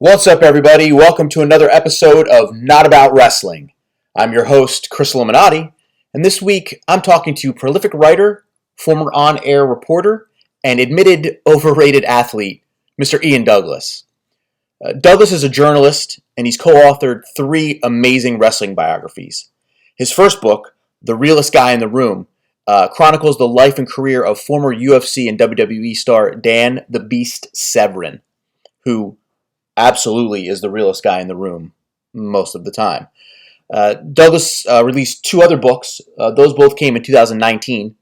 What's up, everybody? Welcome to another episode of Not About Wrestling. I'm your host, Chris Illuminati, and this week I'm talking to prolific writer, former on-air reporter, and admitted overrated athlete, Mr. Ian Douglas. Douglas is a journalist, and he's co-authored 3 amazing wrestling biographies. His first book, The Realest Guy in the Room, chronicles the life and career of former UFC and WWE star Dan "The Beast" Severn, who absolutely is the realest guy in the room most of the time. Douglas released 2 other books. Those both came in 2019.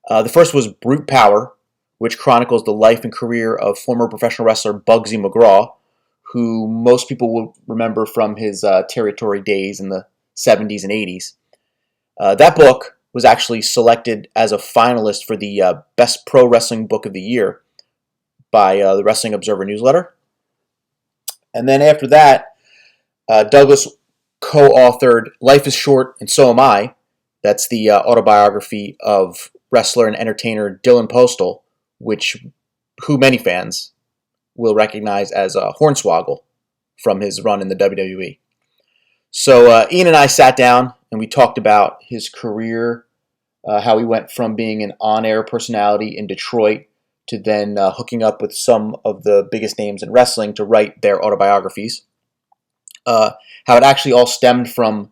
The first was Brute Power, which chronicles the life and career of former professional wrestler Bugsy McGraw, who most people will remember from his territory days in the 70s and 80s. That book was actually selected as a finalist for the Best Pro Wrestling Book of the Year by the Wrestling Observer newsletter. And then after that, Douglas co-authored Life is Short and So Am I. That's the autobiography of wrestler and entertainer Dylan Postl, who many fans will recognize as Hornswoggle from his run in the WWE. So Ian and I sat down and we talked about his career, how he went from being an on-air personality in Detroit to then hooking up with some of the biggest names in wrestling to write their autobiographies. How it actually all stemmed from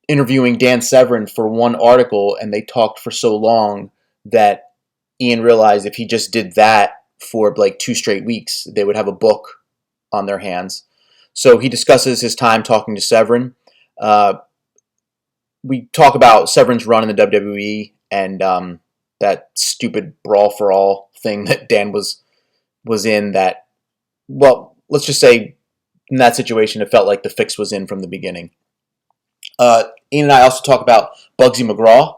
interviewing Dan Severn for one article, and they talked for so long that Ian realized if he just did that for like 2 straight weeks, they would have a book on their hands. So he discusses his time talking to Severn. We talk about Severn's run in the WWE and that stupid brawl for all thing that Dan was in that, well, let's just say in that situation, it felt like the fix was in from the beginning. Ian and I also talk about Bugsy McGraw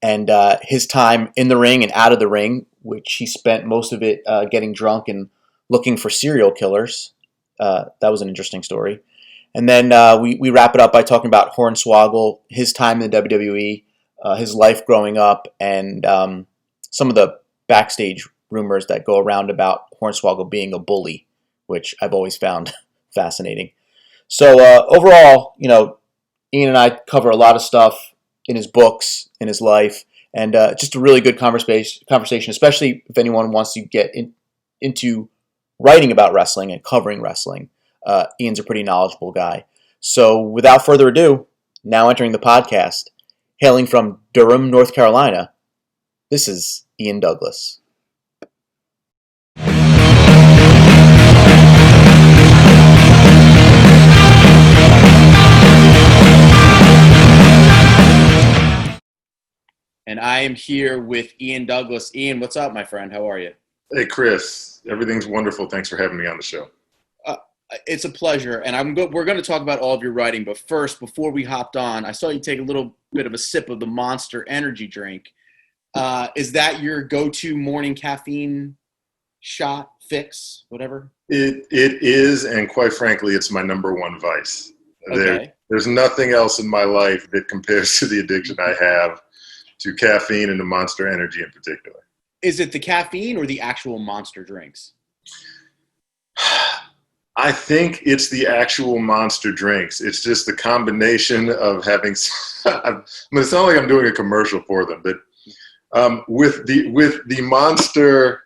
and his time in the ring and out of the ring, which he spent most of it getting drunk and looking for serial killers. That was an interesting story. And then we wrap it up by talking about Hornswoggle, his time in the WWE, his life growing up, and some of the backstage rumors that go around about Hornswoggle being a bully, which I've always found fascinating. So overall, Ian and I cover a lot of stuff in his books, in his life, and just a really good conversation, especially if anyone wants to get into writing about wrestling and covering wrestling. Ian's a pretty knowledgeable guy. So without further ado, now entering the podcast, hailing from Durham, North Carolina, this is Ian Douglas. And I am here with Ian Douglas. Ian, what's up, my friend? How are you? Hey, Chris. Everything's wonderful. Thanks for having me on the show. It's a pleasure, and we're going to talk about all of your writing. But first, before we hopped on, I saw you take a little bit of a sip of the Monster energy drink. Is that your go-to morning caffeine shot, fix, whatever? It is, and quite frankly, it's my number one vice. Okay. There's nothing else in my life that compares to the addiction I have to caffeine and to Monster Energy in particular. Is it the caffeine or the actual Monster drinks? I think it's the actual Monster drinks. It's just the combination of having. It sounds like I'm doing a commercial for them, but with the Monster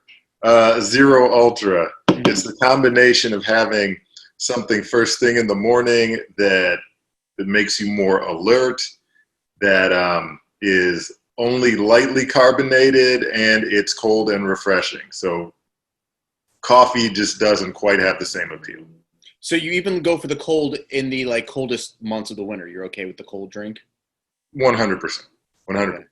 Zero Ultra, it's the combination of having something first thing in the morning that makes you more alert, that is only lightly carbonated, and it's cold and refreshing. So coffee just doesn't quite have the same appeal. So you even go for the cold in the coldest months of the winter. You're okay with the cold drink? 100%. 100%.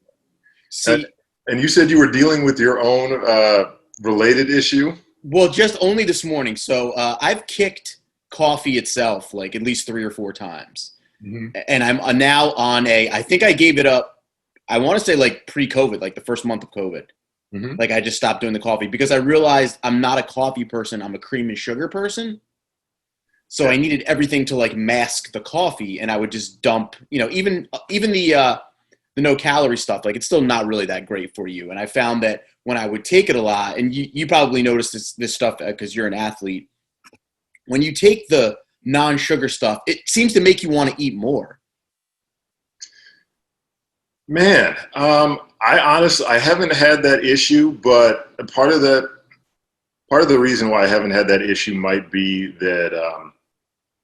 See, and you said you were dealing with your own related issue? Well, just only this morning. So I've kicked coffee itself at least 3 or 4 times. Mm-hmm. And I'm now on I think I gave it up, I want to say pre-COVID, the first month of COVID. Mm-hmm. I just stopped doing the coffee because I realized I'm not a coffee person. I'm a cream and sugar person. So I needed everything to mask the coffee, and I would just dump, even the no calorie stuff. It's still not really that great for you. And I found that when I would take it a lot, and you probably noticed this stuff because you're an athlete. when you take the non-sugar stuff, it seems to make you want to eat more. Man, I haven't had that issue, but part of the reason why I haven't had that issue might be that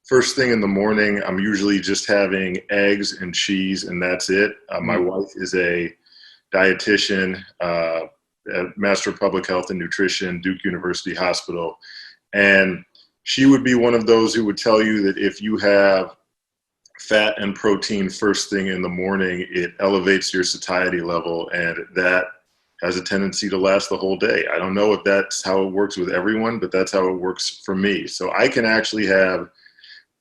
first thing in the morning, I'm usually just having eggs and cheese, and that's it. My wife is a dietitian, Master of Public Health and Nutrition, Duke University Hospital, and she would be one of those who would tell you that if you have fat and protein first thing in the morning, it elevates your satiety level, and that has a tendency to last the whole day. I don't know if that's how it works with everyone, but that's how it works for me. So I can actually have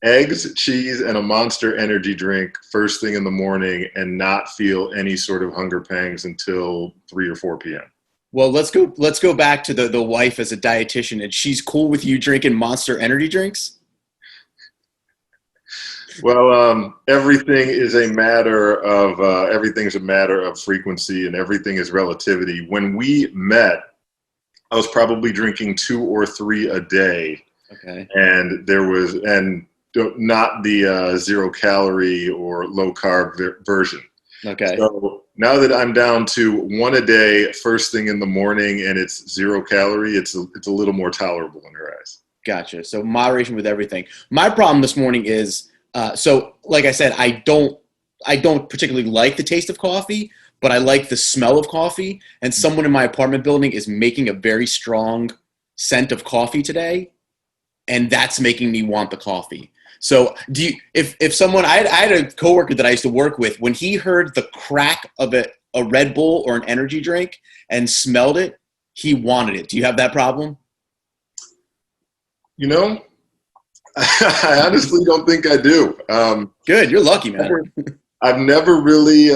eggs, cheese, and a Monster energy drink first thing in the morning and not feel any sort of hunger pangs until 3 or 4 p.m. Well, let's go back to the wife as a dietitian, and she's cool with you drinking Monster energy drinks? Well, everything's a matter of frequency, and everything is relativity. When we met, I was probably drinking 2 or 3 a day. Okay. And not the 0 calorie or low carb version. Okay. So now that I'm down to 1 a day, first thing in the morning, and it's 0 calorie, it's a little more tolerable in her eyes. Gotcha. So moderation with everything. My problem this morning is, so like I said, I don't particularly like the taste of coffee, but I like the smell of coffee. And someone in my apartment building is making a very strong scent of coffee today, and that's making me want the coffee. So if someone, I had a coworker that I used to work with, when he heard the crack of a Red Bull or an energy drink and smelled it, he wanted it. Do you have that problem? You know, I honestly don't think I do. Good. You're lucky, man. I've never really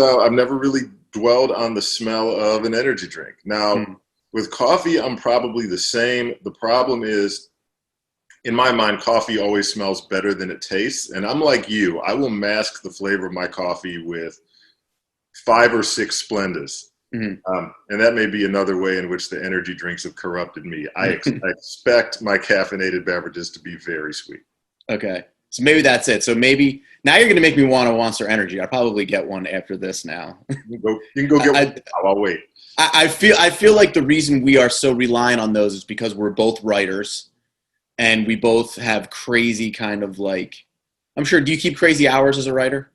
dwelled on the smell of an energy drink. Now, with coffee, I'm probably the same. The problem is, in my mind, coffee always smells better than it tastes. And I'm like you. I will mask the flavor of my coffee with 5 or 6 Splendas. And that may be another way in which the energy drinks have corrupted me. I expect my caffeinated beverages to be very sweet. Okay. So maybe that's it. So maybe now you're going to make me want a Monster Energy. I'll probably get one after this now. You can go get one. I'll wait. I feel like the reason we are so reliant on those is because we're both writers. And we both have crazy kind of like, I'm sure, do you keep crazy hours as a writer?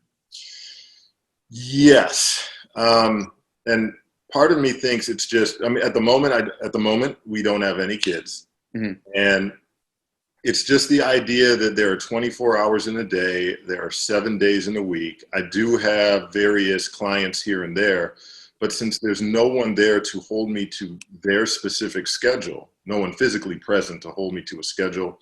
Yes. And part of me thinks it's just, I mean, at the moment, we don't have any kids. And it's just the idea that there are 24 hours in a day. There are 7 days in a week. I do have various clients here and there, but since there's no one there to hold me to their specific schedule, no one physically present to hold me to a schedule,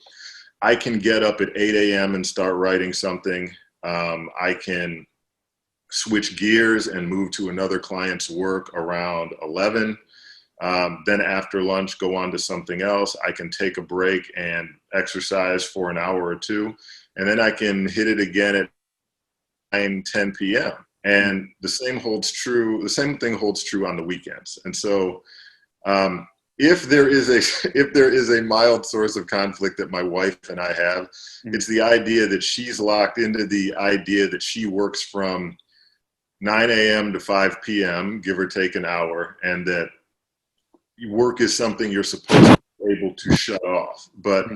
I can get up at 8 a.m. and start writing something. I can switch gears and move to another client's work around 11. Then after lunch, go on to something else. I can take a break and exercise for an hour or 2. And then I can hit it again at 9, 10 p.m. And the same thing holds true on the weekends. And so if there is a mild source of conflict that my wife and I have, it's the idea that she's locked into the idea that she works from 9 a.m. to 5 p.m., give or take an hour, and that work is something you're supposed to be able to shut off. But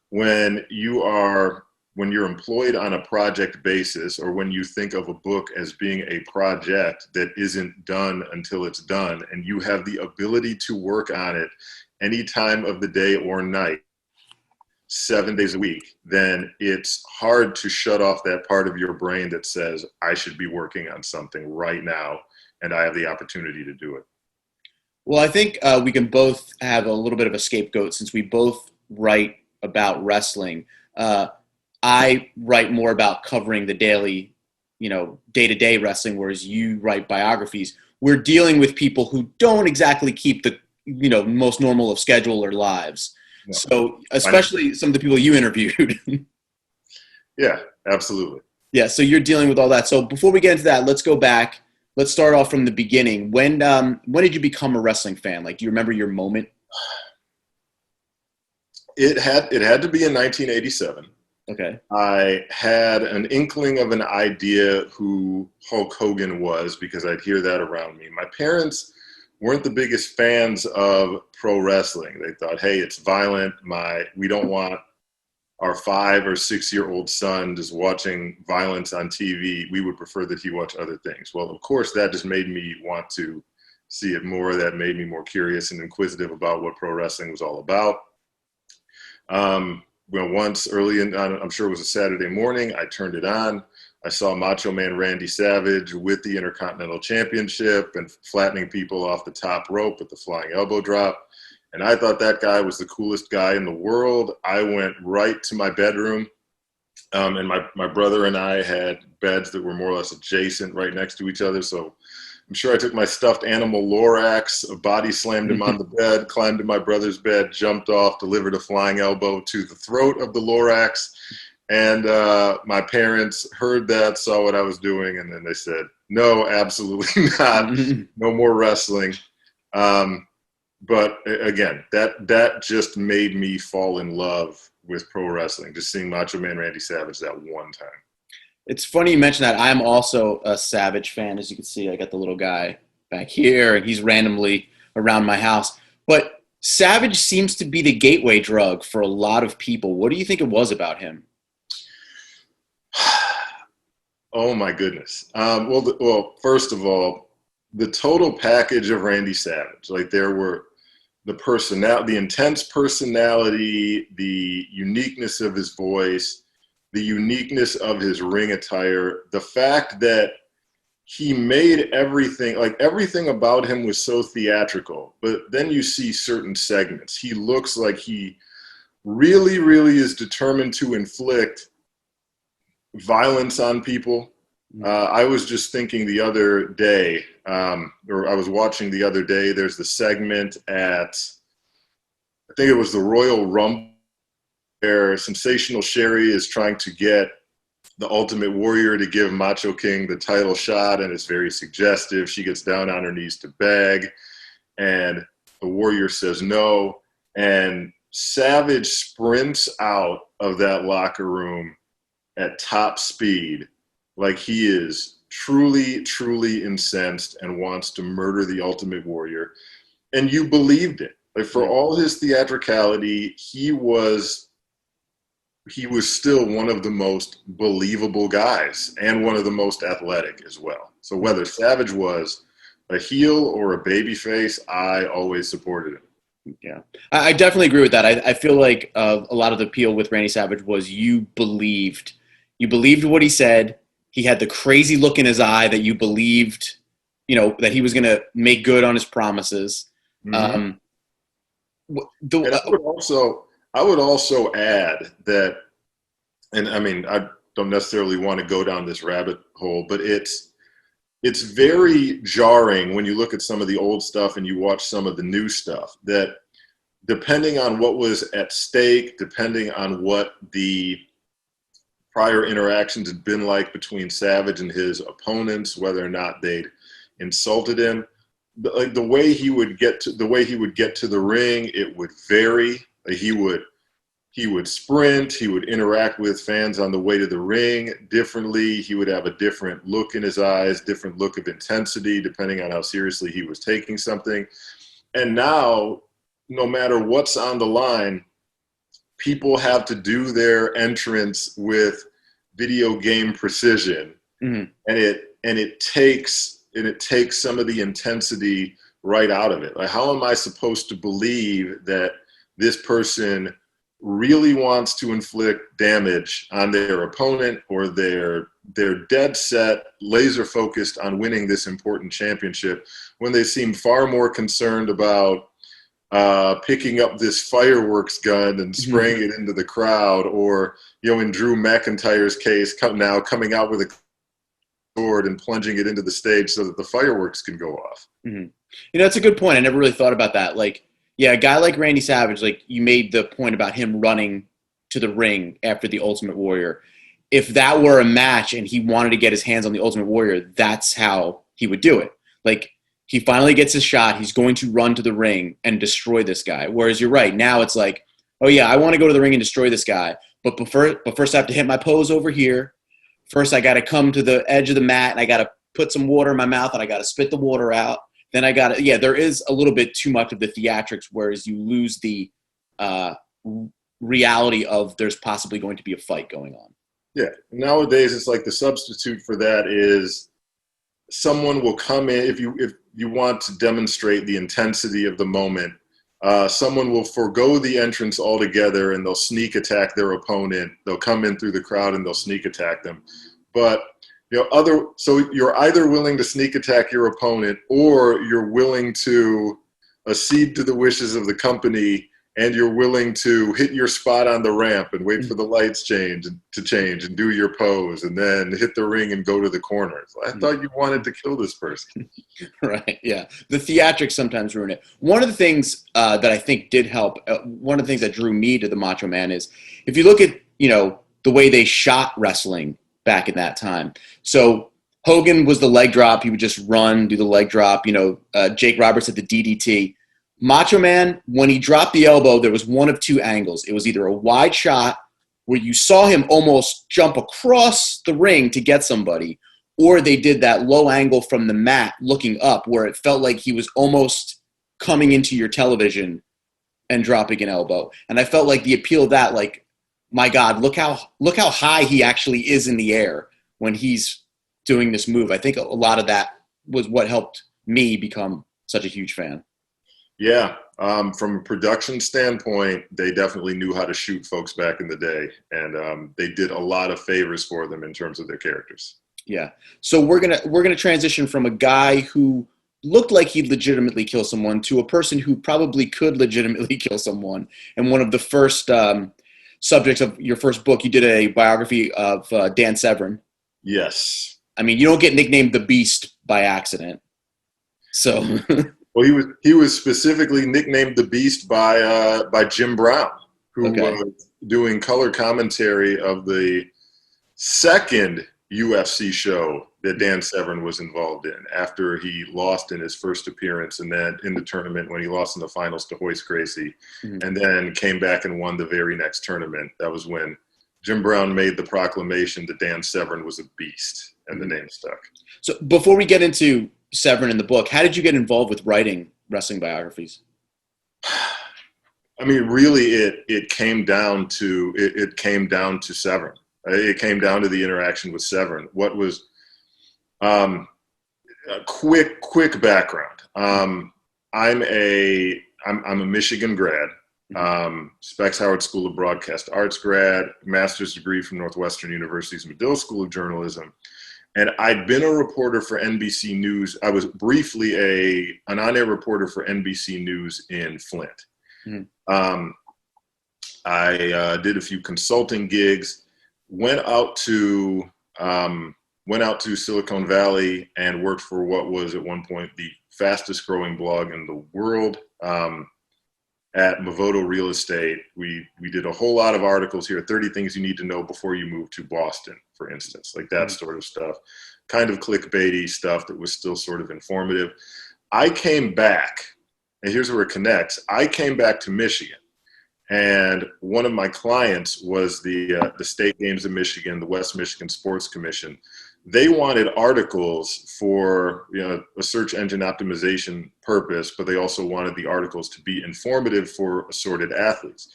when you're employed on a project basis, or when you think of a book as being a project that isn't done until it's done, and you have the ability to work on it any time of the day or night, 7 days a week, then it's hard to shut off that part of your brain that says, I should be working on something right now, and I have the opportunity to do it. Well, I think we can both have a little bit of a scapegoat since we both write about wrestling. I write more about covering the daily, day-to-day wrestling, whereas you write biographies. We're dealing with people who don't exactly keep the, most normal of schedule or lives. No. So especially some of the people you interviewed. Yeah, absolutely. Yeah, so you're dealing with all that. So before we get into that, let's go back. Let's start off from the beginning. When did you become a wrestling fan? Like, do you remember your moment? It had to be in 1987. Okay. I had an inkling of an idea who Hulk Hogan was because I'd hear that around me. My parents weren't the biggest fans of pro wrestling. They thought, hey, it's violent. We don't want our 5 or 6 year old son just watching violence on TV. We would prefer that he watch other things. Well, of course, that just made me want to see it more. That made me more curious and inquisitive about what pro wrestling was all about. Once early I'm sure it was a Saturday morning, I turned it on. I saw Macho Man Randy Savage with the Intercontinental Championship and flattening people off the top rope with the flying elbow drop. And I thought that guy was the coolest guy in the world. I went right to my bedroom. And my brother and I had beds that were more or less adjacent right next to each other. So I'm sure I took my stuffed animal Lorax, body slammed him on the bed, climbed to my brother's bed, jumped off, delivered a flying elbow to the throat of the Lorax. And my parents heard that, saw what I was doing, and then they said, no, absolutely not. No more wrestling. But again, that just made me fall in love with pro wrestling, just seeing Macho Man Randy Savage that one time. It's funny you mention that. I'm also a Savage fan. As you can see, I got the little guy back here, and he's randomly around my house. But Savage seems to be the gateway drug for a lot of people. What do you think it was about him? Oh, my goodness. Well, first of all, the total package of Randy Savage, like there were the intense personality, the uniqueness of his voice, the uniqueness of his ring attire, the fact that he made everything about him was so theatrical. But then you see certain segments. He looks like he really, really is determined to inflict violence on people. I was just thinking the other day, or I was watching the other day, there's the segment at, I think it was the Royal Rumble, where Sensational Sherry is trying to get the Ultimate Warrior to give Macho King the title shot, and it's very suggestive. She gets down on her knees to beg, and the Warrior says no, and Savage sprints out of that locker room at top speed, like he is truly, truly incensed and wants to murder the Ultimate Warrior. And you believed it. Like, for all his theatricality, he was still one of the most believable guys and one of the most athletic as well. So whether Savage was a heel or a babyface, I always supported him. Yeah, I definitely agree with that. I feel like a lot of the appeal with Randy Savage was you believed what he said. He had the crazy look in his eye that you believed, that he was going to make good on his promises. Mm-hmm. I would also add that, and I mean, I don't necessarily want to go down this rabbit hole, but it's very jarring when you look at some of the old stuff and you watch some of the new stuff, that depending on what was at stake, depending on what the prior interactions had been like between Savage and his opponents, whether or not they'd insulted him, like the way he would get to the ring, it would vary. Like he would sprint, he would interact with fans on the way to the ring differently. He would have a different look in his eyes, different look of intensity, depending on how seriously he was taking something. And now, no matter what's on the line, people have to do their entrance with video game precision. Mm-hmm. and it takes some of the intensity right out of it. Like, how am I supposed to believe that this person really wants to inflict damage on their opponent, or they're dead set, laser focused on winning this important championship, when they seem far more concerned about picking up this fireworks gun and spraying it into the crowd, or, in Drew McIntyre's case, coming out with a sword and plunging it into the stage so that the fireworks can go off. Mm-hmm. That's a good point. I never really thought about that. Like, yeah, a guy like Randy Savage, like you made the point about him running to the ring after the Ultimate Warrior. If that were a match and he wanted to get his hands on the Ultimate Warrior, that's how he would do it. Like, he finally gets his shot. He's going to run to the ring and destroy this guy. Whereas you're right. Now it's like, oh yeah, I want to go to the ring and destroy this guy, but first I have to hit my pose over here. First I got to come to the edge of the mat and I got to put some water in my mouth and I got to spit the water out. Then I got to, yeah, there is a little bit too much of the theatrics, whereas you lose the reality of there's possibly going to be a fight going on. Yeah. Nowadays, it's like the substitute for that is someone will come in if you want to demonstrate the intensity of the moment. Someone will forego the entrance altogether and they'll sneak attack their opponent. They'll come in through the crowd and they'll sneak attack them. But so you're either willing to sneak attack your opponent or you're willing to accede to the wishes of the company and you're willing to hit your spot on the ramp and wait for the lights to change and do your pose and then hit the ring and go to the corners. I thought you wanted to kill this person. Right, yeah. The theatrics sometimes ruin it. One of the things that I think did help, one of the things that drew me to the Macho Man is if you look at, the way they shot wrestling back in that time. So Hogan was the leg drop. He would just run, do the leg drop. Jake Roberts had the DDT. Macho Man, when he dropped the elbow, there was one of two angles. It was either a wide shot where you saw him almost jump across the ring to get somebody, or they did that low angle from the mat looking up where it felt like he was almost coming into your television and dropping an elbow. And I felt like the appeal of that, like, my God, look how high he actually is in the air when he's doing this move. I think a lot of that was what helped me become such a huge fan. Yeah, from a production standpoint, they definitely knew how to shoot folks back in the day, and they did a lot of favors for them in terms of their characters. Yeah, so we're gonna transition from a guy who looked like he'd legitimately kill someone to a person who probably could legitimately kill someone. And one of the first subjects of your first book, you did a biography of Dan Severn. Yes. I mean, you don't get nicknamed the Beast by accident. So. Well, he was specifically nicknamed the Beast by Jim Brown, who was doing color commentary of the second UFC show that Dan Severn was involved in after he lost in his first appearance and then in the tournament when he lost in the finals to Hoist Gracie, and then came back and won the very next tournament. That was when Jim Brown made the proclamation that Dan Severn was a beast, and the name stuck. So before we get into Severn in the book, how did you get involved with writing wrestling biographies? I mean, really, it came down to Severn. It came down to the interaction with Severn. What was a quick background? I'm a Michigan grad, Specs Howard School of Broadcast Arts grad, master's degree from Northwestern University's Medill School of Journalism. And I'd been a reporter for NBC News. I was briefly an on-air reporter for NBC News in Flint. I did a few consulting gigs, went out to Silicon Valley and worked for what was at one point the fastest growing blog in the world at Mavoto Real Estate. We did a whole lot of articles here, 30 things you need to know before you move to Boston, for instance, like that sort of stuff, kind of clickbaity stuff that was still sort of informative. I came back, and here's where it connects. I came back to Michigan, and one of my clients was the State Games of Michigan, the West Michigan Sports Commission. They wanted articles for a search engine optimization purpose, but they also wanted the articles to be informative for assorted athletes.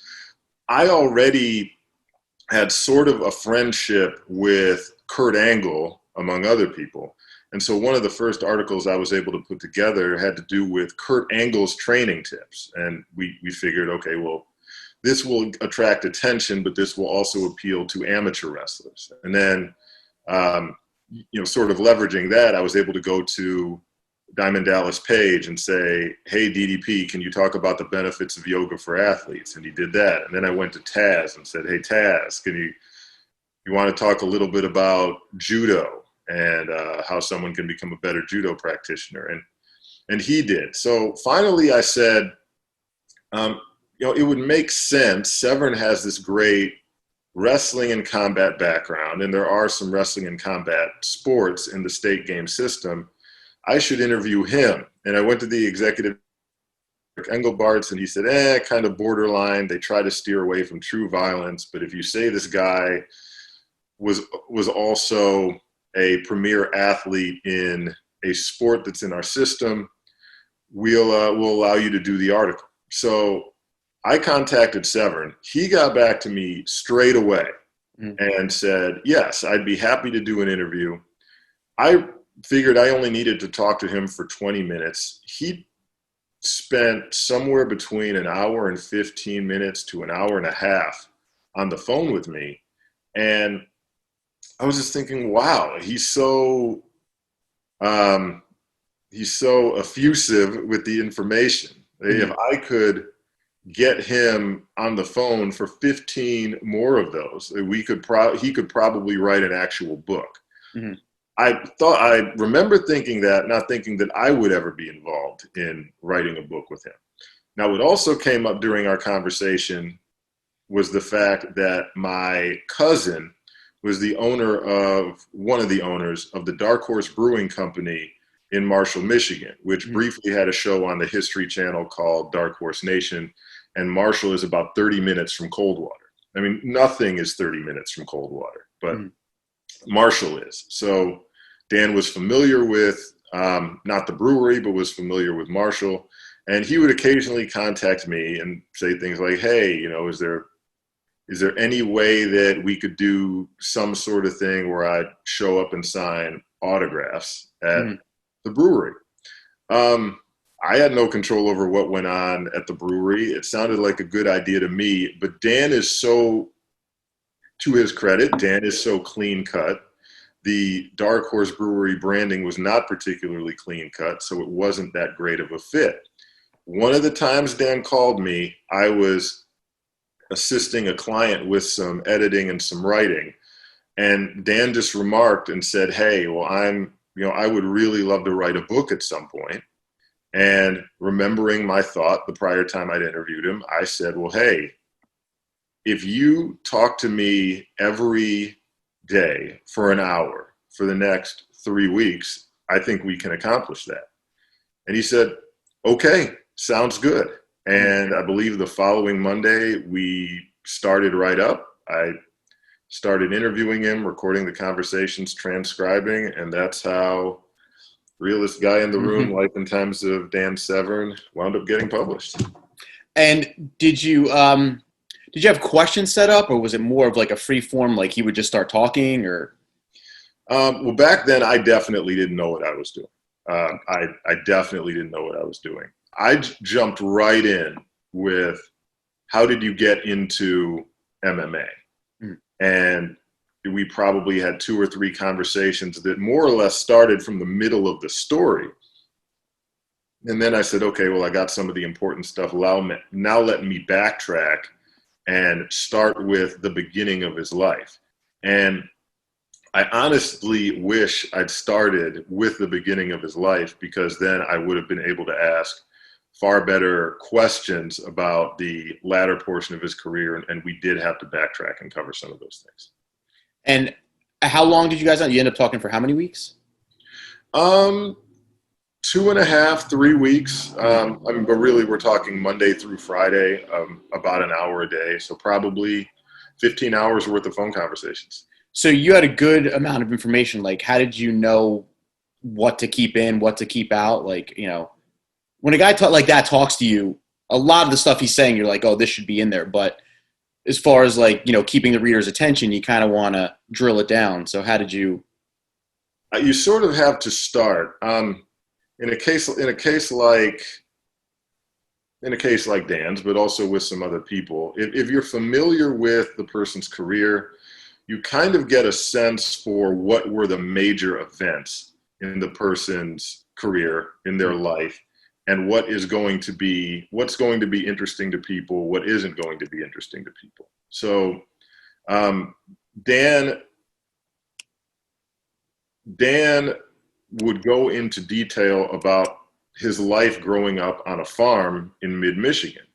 I already had sort of a friendship with Kurt Angle, among other people. And so one of the first articles I was able to put together had to do with Kurt Angle's training tips. And we figured, okay, well, this will attract attention, but this will also appeal to amateur wrestlers. And then, sort of leveraging that, I was able to go to Diamond Dallas Page and say, hey, DDP, can you talk about the benefits of yoga for athletes? And he did that. And then I went to Taz and said, hey, Taz, you want to talk a little bit about judo and how someone can become a better judo practitioner? And he did. So finally I said, it would make sense. Severn has this great wrestling and combat background, and there are some wrestling and combat sports in the state game system. I should interview him. And I went to the executive Engelbart's, and he said, kind of borderline. They try to steer away from true violence, but if you say this guy was also a premier athlete in a sport that's in our system, we'll allow you to do the article. So I contacted Severn. He got back to me straight away and said, yes, I'd be happy to do an interview. I figured I only needed to talk to him for 20 minutes. He spent somewhere between an hour and 15 minutes to an hour and a half on the phone with me. And I was just thinking, wow, he's so effusive with the information. If I could get him on the phone for 15 more of those, he could probably write an actual book. I remember thinking that, not thinking that I would ever be involved in writing a book with him. Now, what also came up during our conversation was the fact that my cousin was one of the owners of the Dark Horse Brewing Company in Marshall, Michigan, which briefly had a show on the History Channel called Dark Horse Nation. And Marshall is about 30 minutes from Coldwater. I mean, nothing is 30 minutes from Coldwater, but Marshall is. So Dan was familiar with, not the brewery, but was familiar with Marshall. And he would occasionally contact me and say things like, hey, is there any way that we could do some sort of thing where I'd show up and sign autographs at the brewery? I had no control over what went on at the brewery. It sounded like a good idea to me, but Dan is so, to his credit, Dan is so clean cut. The Dark Horse Brewery branding was not particularly clean cut, so it wasn't that great of a fit. One of the times Dan called me, I was assisting a client with some editing and some writing, and Dan just remarked and said, hey, well, I would really love to write a book at some point. And remembering my thought the prior time I'd interviewed him, I said, well, hey, if you talk to me every day for an hour for the next 3 weeks, I think we can accomplish that. And he said, okay, sounds good. And I believe the following Monday, we started right up. I started interviewing him, recording the conversations, transcribing, and that's how Realest Guy in the Room, Life and Times of Dan Severn wound up getting published. And did you have questions set up, or was it more of like a free form, like he would just start talking, or? Well, back then I definitely didn't know what I was doing. I definitely didn't know what I was doing. I jumped right in with, how did you get into MMA? And we probably had 2 or 3 conversations that more or less started from the middle of the story. And then I said, okay, well, I got some of the important stuff. Now let me backtrack and start with the beginning of his life. And I honestly wish I'd started with the beginning of his life, because then I would have been able to ask far better questions about the latter portion of his career. And we did have to backtrack and cover some of those things. And how long did you guys, you end up talking for how many weeks? 2.5, 3 weeks. But really we're talking Monday through Friday, about an hour a day. So probably 15 hours worth of phone conversations. So you had a good amount of information. Like, how did you know what to keep in, what to keep out? Like, when a guy like that talks to you, a lot of the stuff he's saying, you're like, oh, this should be in there. But as far as like, keeping the reader's attention, you kind of want to drill it down. So how did you? You sort of have to start. In a case like Dan's, but also with some other people, if you're familiar with the person's career, you kind of get a sense for what were the major events in the person's career, in their life, and what's going to be interesting to people, what isn't going to be interesting to people. So Dan would go into detail about his life growing up on a farm in mid-Michigan,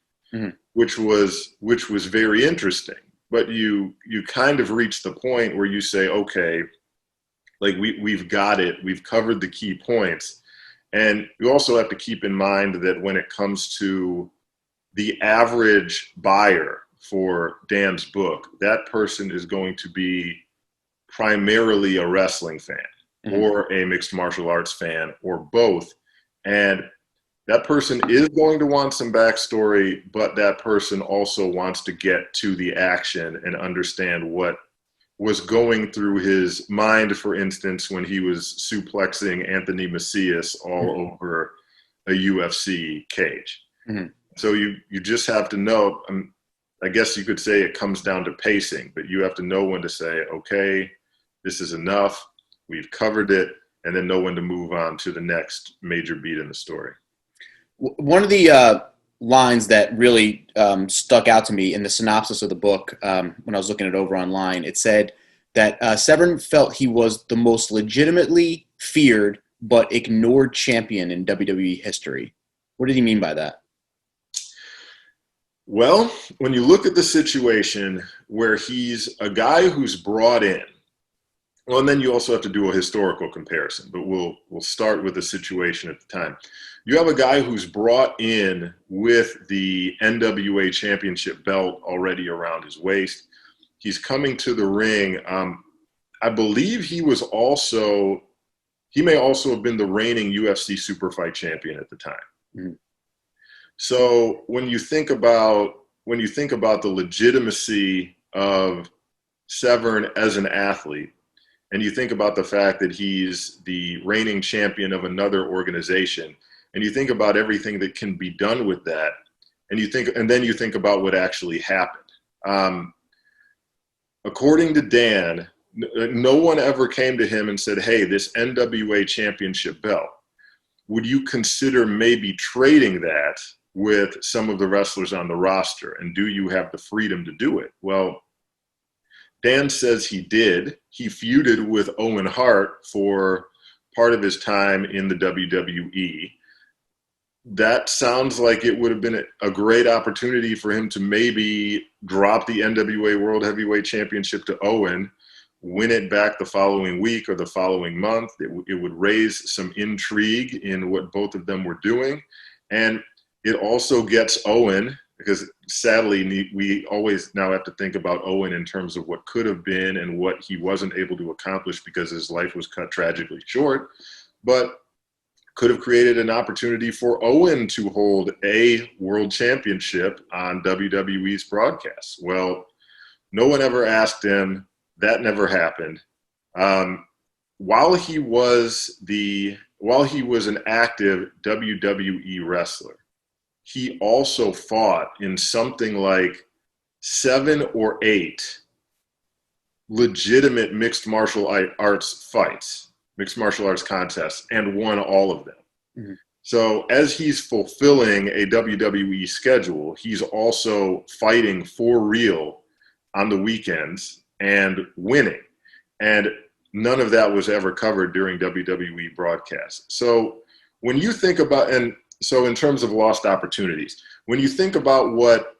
which was very interesting. But you kind of reach the point where you say, okay, like we've got it, we've covered the key points. And you also have to keep in mind that when it comes to the average buyer for Dan's book, that person is going to be primarily a wrestling fan or a mixed martial arts fan or both. And that person is going to want some backstory, but that person also wants to get to the action and understand what was going through his mind, for instance, when he was suplexing Anthony Macias all over a UFC cage. So you just have to know, I guess you could say it comes down to pacing, but you have to know when to say, okay, this is enough, we've covered it, and then know when to move on to the next major beat in the story. One of the lines that really stuck out to me in the synopsis of the book when I was looking it over online, it said that Severn felt he was the most legitimately feared but ignored champion in WWE history. What did he mean by that? Well, when you look at the situation where he's a guy who's brought in, well, and then you also have to do a historical comparison, but we'll start with the situation at the time. You have a guy who's brought in with the NWA championship belt already around his waist. He's coming to the ring. I believe he may also have been the reigning UFC Superfight champion at the time. So when you think about the legitimacy of Severn as an athlete, and you think about the fact that he's the reigning champion of another organization, and you think about everything that can be done with that, and then you think about what actually happened. According to Dan, no one ever came to him and said, hey, this NWA championship belt, would you consider maybe trading that with some of the wrestlers on the roster? And do you have the freedom to do it? Well, Dan says he did. He feuded with Owen Hart for part of his time in the WWE. That sounds like it would have been a great opportunity for him to maybe drop the NWA World Heavyweight Championship to Owen, win it back the following week or the following month. It would raise some intrigue in what both of them were doing. And it also gets Owen, because sadly, we always now have to think about Owen in terms of what could have been and what he wasn't able to accomplish because his life was cut tragically short, but could have created an opportunity for Owen to hold a world championship on WWE's broadcast. Well, no one ever asked him. That never happened. While he was an active WWE wrestler, he also fought in something like 7 or 8 legitimate mixed martial arts fights, mixed martial arts contests, and won all of them. So as he's fulfilling a WWE schedule, he's also fighting for real on the weekends and winning. And none of that was ever covered during WWE broadcasts. So when you think about, so in terms of lost opportunities, when you think about what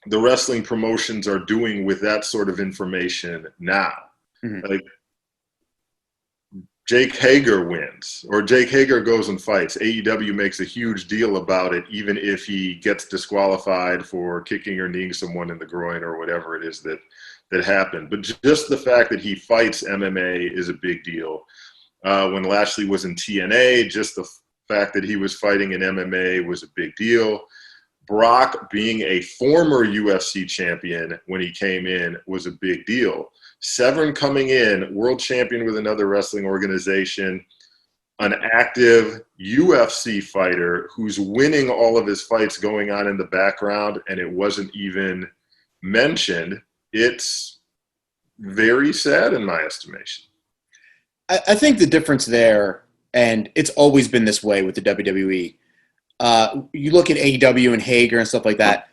the wrestling promotions are doing with that sort of information now, like Jake Hager wins, or Jake Hager goes and fights, AEW makes a huge deal about it, even if he gets disqualified for kicking or kneeing someone in the groin or whatever it is that happened. But just the fact that he fights MMA is a big deal. When Lashley was in TNA, just the fact that he was fighting in MMA was a big deal. Brock being a former UFC champion when he came in was a big deal. Severn coming in, world champion with another wrestling organization, an active UFC fighter who's winning all of his fights going on in the background, and it wasn't even mentioned. It's very sad in my estimation. I think the difference there, and it's always been this way with the WWE, you look at AEW and Hager and stuff like that,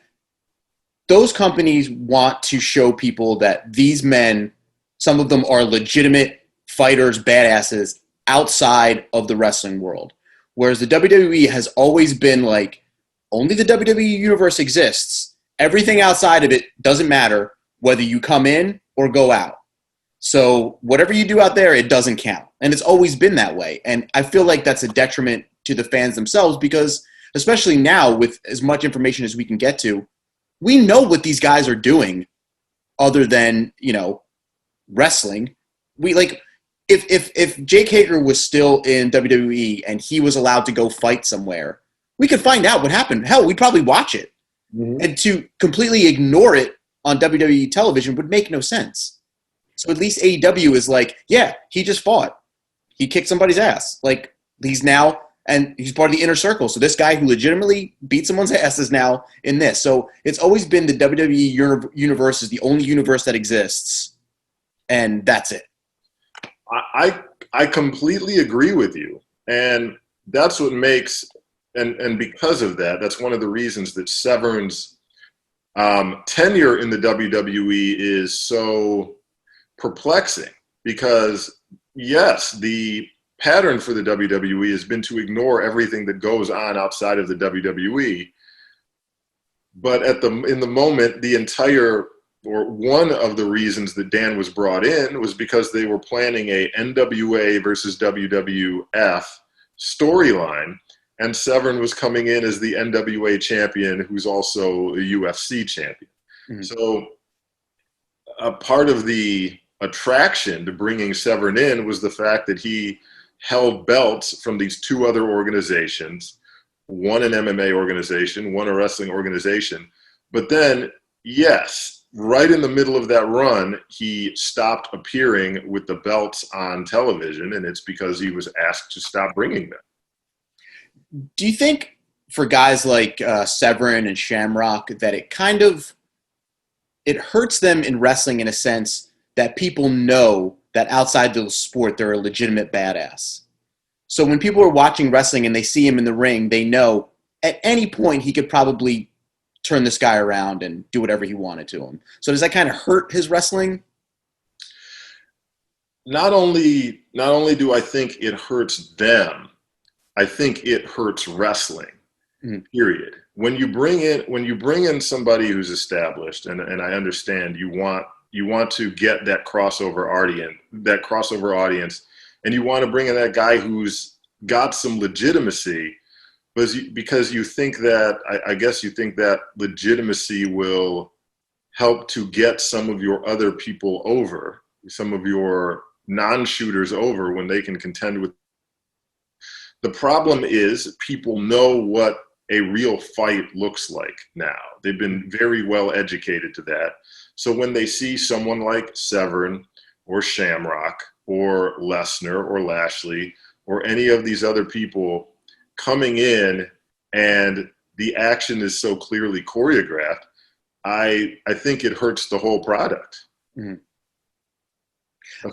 those companies want to show people that these men, some of them are legitimate fighters, badasses outside of the wrestling world. Whereas the WWE has always been like, only the WWE universe exists. Everything outside of it doesn't matter whether you come in or go out. So whatever you do out there, it doesn't count. And it's always been that way. And I feel like that's a detriment to the fans themselves, because especially now with as much information as we can get to, we know what these guys are doing other than, wrestling. We like if Jake Hager was still in WWE and he was allowed to go fight somewhere, we could find out what happened. Hell, we'd probably watch it. Mm-hmm. And to completely ignore it on WWE television would make no sense. So at least AEW is like, yeah, he just fought. He kicked somebody's ass. Like, he's now, and he's part of the inner circle. So this guy who legitimately beat someone's ass is now in this. So it's always been the WWE universe is the only universe that exists. And that's it. I completely agree with you. And that's what makes, and because of that, that's one of the reasons that Severn's tenure in the WWE is so perplexing, because yes, the pattern for the WWE has been to ignore everything that goes on outside of the WWE, but in the moment, the entire, or one of the reasons that Dan was brought in was because they were planning a NWA versus WWF storyline. And Severn was coming in as the NWA champion, who's also a UFC champion. Mm-hmm. So a part of the attraction to bringing Severn in was the fact that he held belts from these two other organizations, one an MMA organization, one a wrestling organization. But then, yes, right in the middle of that run, he stopped appearing with the belts on television, and it's because he was asked to stop bringing them. Do you think for guys like Severn and Shamrock that it hurts them in wrestling in a sense that people know that outside the sport they're a legitimate badass? So when people are watching wrestling and they see him in the ring, they know at any point he could probably turn this guy around and do whatever he wanted to him. So does that kind of hurt his wrestling? Not only do I think it hurts them, I think it hurts wrestling, period. When you bring in somebody who's established, and I understand you want to get that crossover audience, and you want to bring in that guy who's got some legitimacy, because you think that, I guess you think that legitimacy will help to get some of your other people over, some of your non-shooters over when they can contend with. The problem is people know what a real fight looks like now. They've been very well educated to that. So when they see someone like Severn or Shamrock or Lesnar or Lashley or any of these other people coming in and the action is so clearly choreographed, I think it hurts the whole product. Mm-hmm.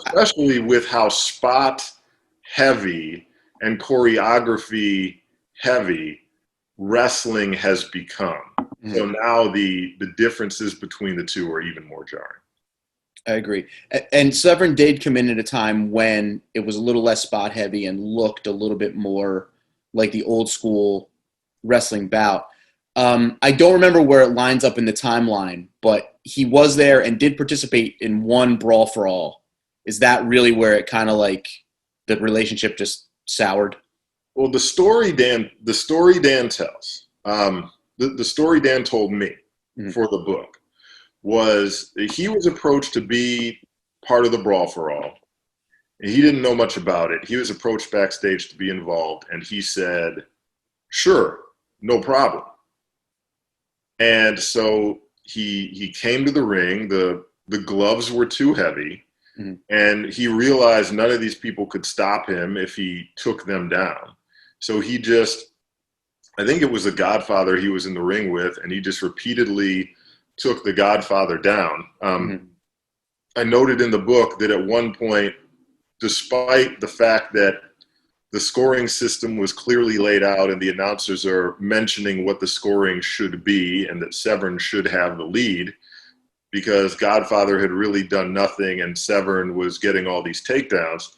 Especially with how spot heavy and choreography heavy wrestling has become. Mm-hmm. So now the differences between the two are even more jarring. I agree. And Severn did come in at a time when it was a little less spot heavy and looked a little bit more like the old school wrestling bout. I don't remember where it lines up in the timeline, but he was there and did participate in one Brawl for All. Is that really where it kind of like the relationship just soured? Well, the story Dan tells, the story Dan told me for the book was he was approached to be part of the Brawl for All. He didn't know much about it. He was approached backstage to be involved, and he said, "Sure, no problem." And so he came to the ring. The gloves were too heavy. Mm-hmm. And he realized none of these people could stop him if he took them down. So he just, I think it was the Godfather he was in the ring with, and he just repeatedly took the Godfather down. Mm-hmm. I noted in the book that at one point, despite the fact that the scoring system was clearly laid out and the announcers are mentioning what the scoring should be and that Severn should have the lead, because Godfather had really done nothing and Severn was getting all these takedowns,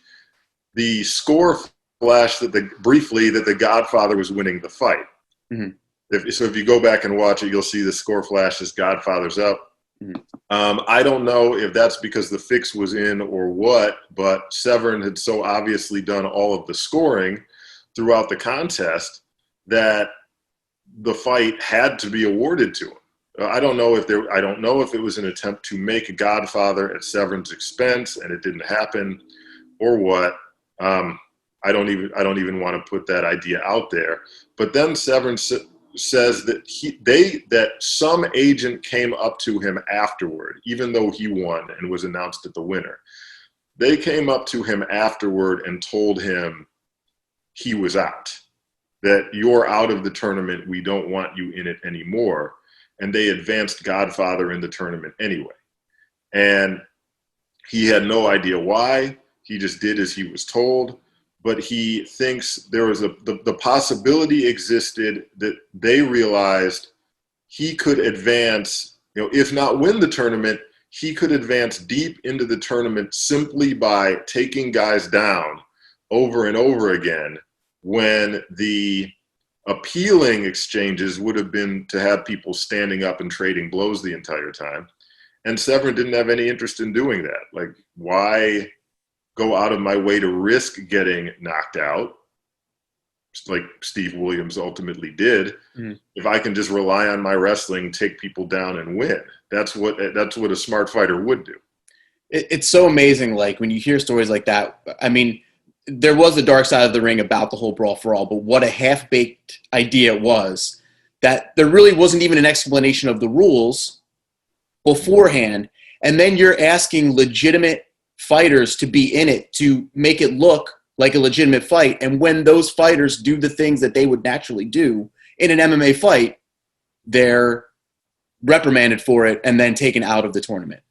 the score flashed briefly that the Godfather was winning the fight. Mm-hmm. If you go back and watch it, you'll see the score flashes Godfather's up. Mm-hmm. I don't know if that's because the fix was in or what, but Severn had so obviously done all of the scoring throughout the contest that the fight had to be awarded to him. I don't know if it was an attempt to make a Godfather at Severn's expense and it didn't happen, or what. I don't even want to put that idea out there. But then Severn says that that some agent came up to him afterward, even though he won and was announced as the winner. They came up to him afterward and told him he was out, that you're out of the tournament. We don't want you in it anymore. And they advanced Godfather in the tournament anyway. And he had no idea why. He just did as he was told. But he thinks there was the possibility existed that they realized he could advance, if not win the tournament, he could advance deep into the tournament simply by taking guys down over and over again, when the appealing exchanges would have been to have people standing up and trading blows the entire time. And Severn didn't have any interest in doing that. Like, why go out of my way to risk getting knocked out, like Steve Williams ultimately did, if I can just rely on my wrestling, take people down and win? That's what a smart fighter would do. It's so amazing, like, when you hear stories like that. I mean, there was the dark side of the ring about the whole brawl for all, but what a half-baked idea it was, that there really wasn't even an explanation of the rules beforehand, and then you're asking legitimate fighters to be in it to make it look like a legitimate fight. And when those fighters do the things that they would naturally do in an MMA fight, they're reprimanded for it and then taken out of the tournament.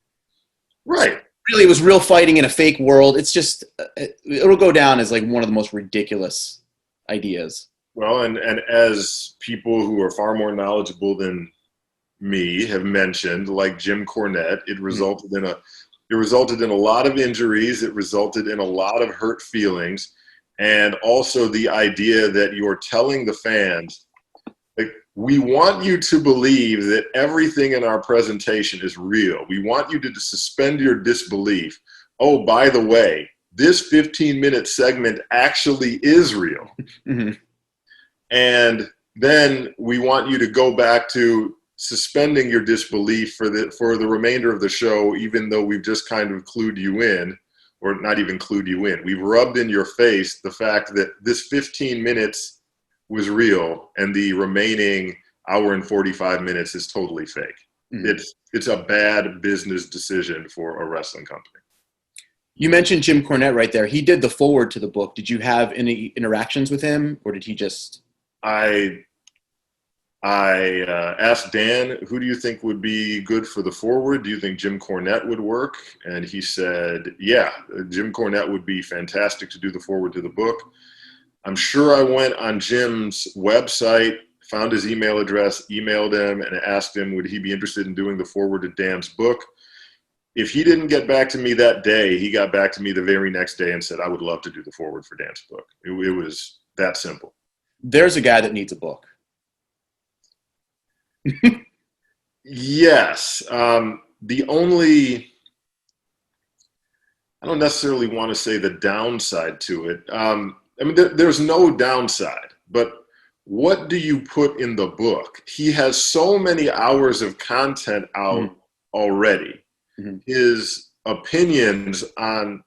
Right. So really, it was real fighting in a fake world. It's just, it'll go down as like one of the most ridiculous ideas. Well, and as people who are far more knowledgeable than me have mentioned, like Jim Cornette, it resulted in a lot of injuries. It resulted in a lot of hurt feelings. And also the idea that you're telling the fans, like, we want you to believe that everything in our presentation is real. We want you to suspend your disbelief. Oh, by the way, this 15-minute segment actually is real. And then we want you to go back to suspending your disbelief for the remainder of the show, even though we've just kind of clued you in, or not even clued you in. We've rubbed in your face the fact that this 15 minutes was real and the remaining hour and 45 minutes is totally fake. It's a bad business decision for a wrestling company. You mentioned Jim Cornette right there. He did the foreword to the book. Did you have any interactions with him, or did he just... I asked Dan, who do you think would be good for the foreword? Do you think Jim Cornette would work? And he said, yeah, Jim Cornette would be fantastic to do the foreword to the book. I'm sure I went on Jim's website, found his email address, emailed him, and asked him, would he be interested in doing the foreword to Dan's book? If he didn't get back to me that day, he got back to me the very next day and said, I would love to do the foreword for Dan's book. It was that simple. There's a guy that needs a book. Yes. The only, I don't necessarily want to say the downside to it. I mean, there's no downside, but what do you put in the book? He has so many hours of content out already. His opinions on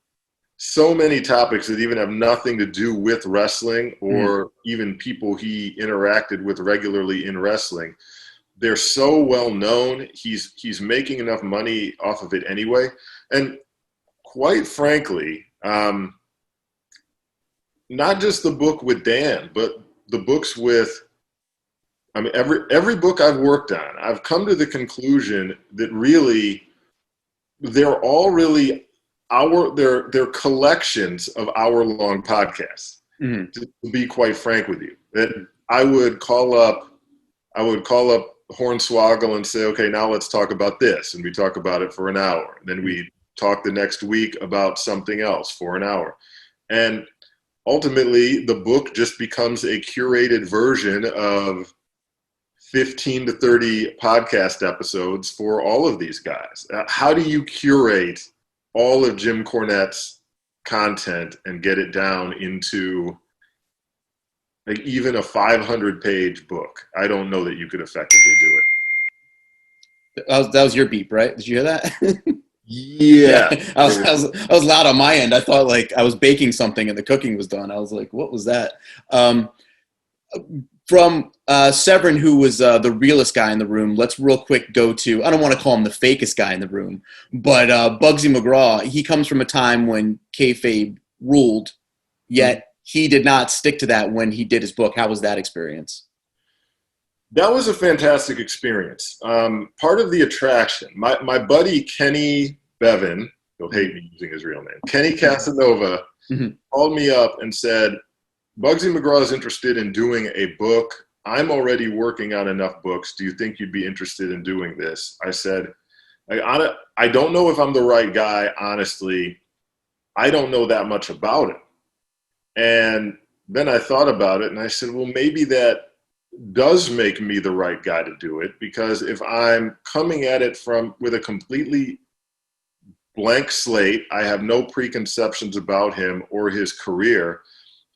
so many topics that even have nothing to do with wrestling or even people he interacted with regularly in wrestling. They're so well known. He's making enough money off of it anyway. And quite frankly, not just the book with Dan, but the books with, I mean, every book I've worked on, I've come to the conclusion that really they're all really they're collections of hour-long podcasts. To be quite frank with you, that I would call up Hornswoggle and say, okay, now let's talk about this, and we talk about it for an hour. And then we talk the next week about something else for an hour, and ultimately the book just becomes a curated version of 15 to 30 podcast episodes for all of these guys. How do you curate all of Jim Cornette's content and get it down into like even a 500-page book, I don't know that you could effectively do it. That was your beep, right? Did you hear that? Yeah. I was loud on my end. I thought like I was baking something and the cooking was done. I was like, what was that? From Severn, who was the realest guy in the room, let's real quick go to, I don't want to call him the fakest guy in the room, but Bugsy McGraw. He comes from a time when kayfabe ruled, yet he did not stick to that when he did his book. How was that experience? That was a fantastic experience. Part of the attraction, my buddy Kenny Bevan, he'll hate me using his real name, Kenny Casanova, called me up and said, Bugsy McGraw is interested in doing a book. I'm already working on enough books. Do you think you'd be interested in doing this? I said, I don't know if I'm the right guy, honestly. I don't know that much about it. And then I thought about it and I said, well, maybe that does make me the right guy to do it, because if I'm coming at it with a completely blank slate, I have no preconceptions about him or his career,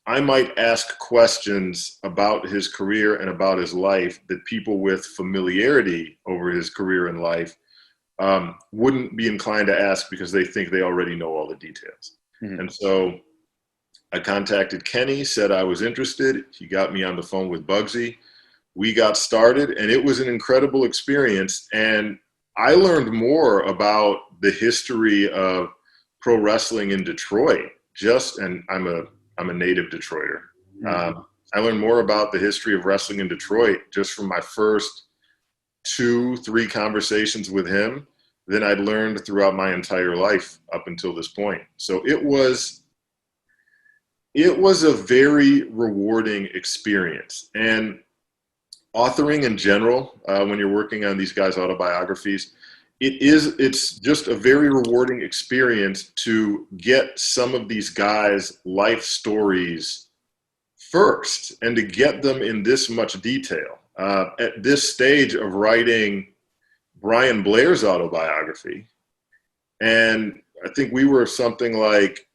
I might ask questions about his career and about his life that people with familiarity over his career and life wouldn't be inclined to ask because they think they already know all the details. And so I contacted Kenny, said I was interested. He got me on the phone with Bugsy. We got started, and it was an incredible experience. And I learned more about the history of pro wrestling in Detroit. And I'm a native Detroiter. I learned more about the history of wrestling in Detroit just from my first 2-3 conversations with him than I'd learned throughout my entire life up until this point. So it was a very rewarding experience. And authoring in general, when you're working on these guys' autobiographies, it's just a very rewarding experience to get some of these guys' life stories first and to get them in this much detail. At this stage of writing Brian Blair's autobiography, and I think we were something like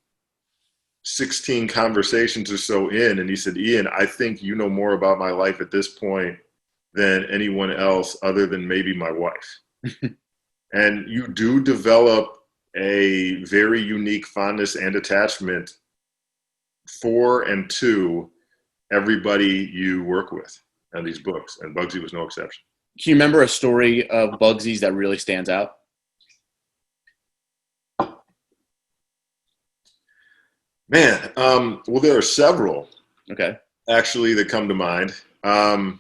16 conversations or so in, and he said, Ian, I think you know more about my life at this point than anyone else other than maybe my wife. And you do develop a very unique fondness and attachment for and to everybody you work with on these books, and Bugsy was no exception. Can you remember a story of Bugsy's that really stands out? Man, well, there are several. Okay. Actually, that come to mind. The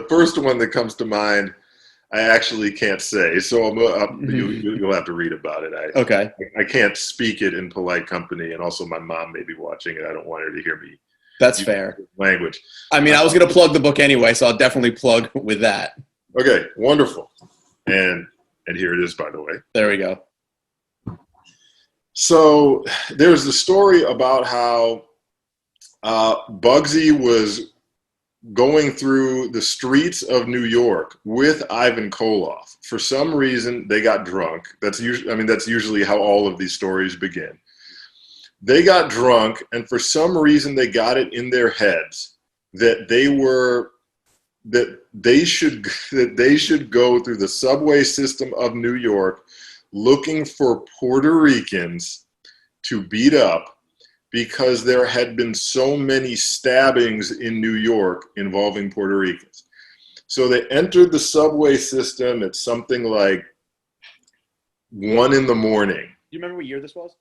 first one that comes to mind, I actually can't say, so you'll have to read about it. I can't speak it in polite company, and also my mom may be watching it. I don't want her to hear me. That's fair. Language. I mean, I was going to plug the book anyway, so I'll definitely plug with that. Okay, wonderful. And here it is, by the way. There we go. So there's the story about how Bugsy was going through the streets of New York with Ivan Koloff. For some reason, they got drunk. That's usually how all of these stories begin. They got drunk, and for some reason, they got it in their heads that they should go through the subway system of New York looking for Puerto Ricans to beat up, because there had been so many stabbings in New York involving Puerto Ricans. So they entered the subway system at something like 1 a.m. Do you remember what year this was?